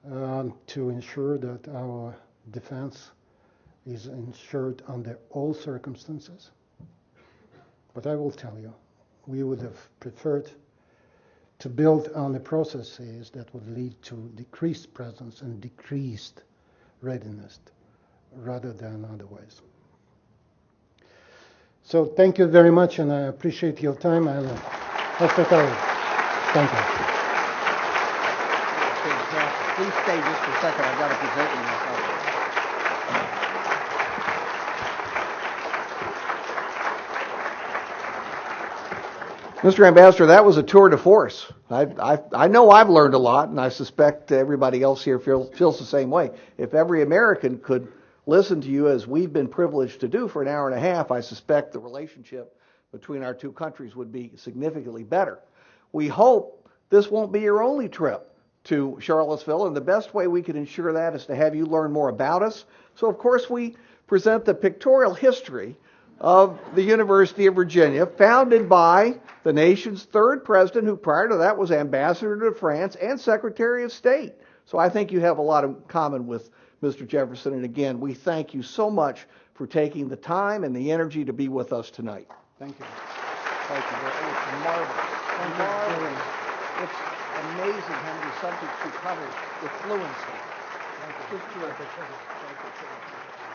to ensure that our defense is ensured under all circumstances. But I will tell you, we would have preferred to build on the processes that would lead to decreased presence and decreased readiness rather than otherwise. So thank you very much, and I appreciate your time. Thank you. Please stay just for a second. I've got to present you myself. Mr. Ambassador, that was a tour de force. I know I've learned a lot, and I suspect everybody else here feels the same way. If every American could listen to you as we've been privileged to do for an hour and a half, I suspect the relationship between our two countries would be significantly better. We hope this won't be your only trip to Charlottesville, and the best way we can ensure that is to have you learn more about us. So, of course, we present the pictorial history of the University of Virginia, founded by the nation's third president, who prior to that was ambassador to France and Secretary of State. So I think you have a lot in common with Mr. Jefferson. And again, we thank you so much for taking the time and the energy to be with us tonight. Thank you. Thank you. It's marvelous. Marvelous. It's amazing how many subjects you covered with fluency. Thank you. Just terrific. Thank you.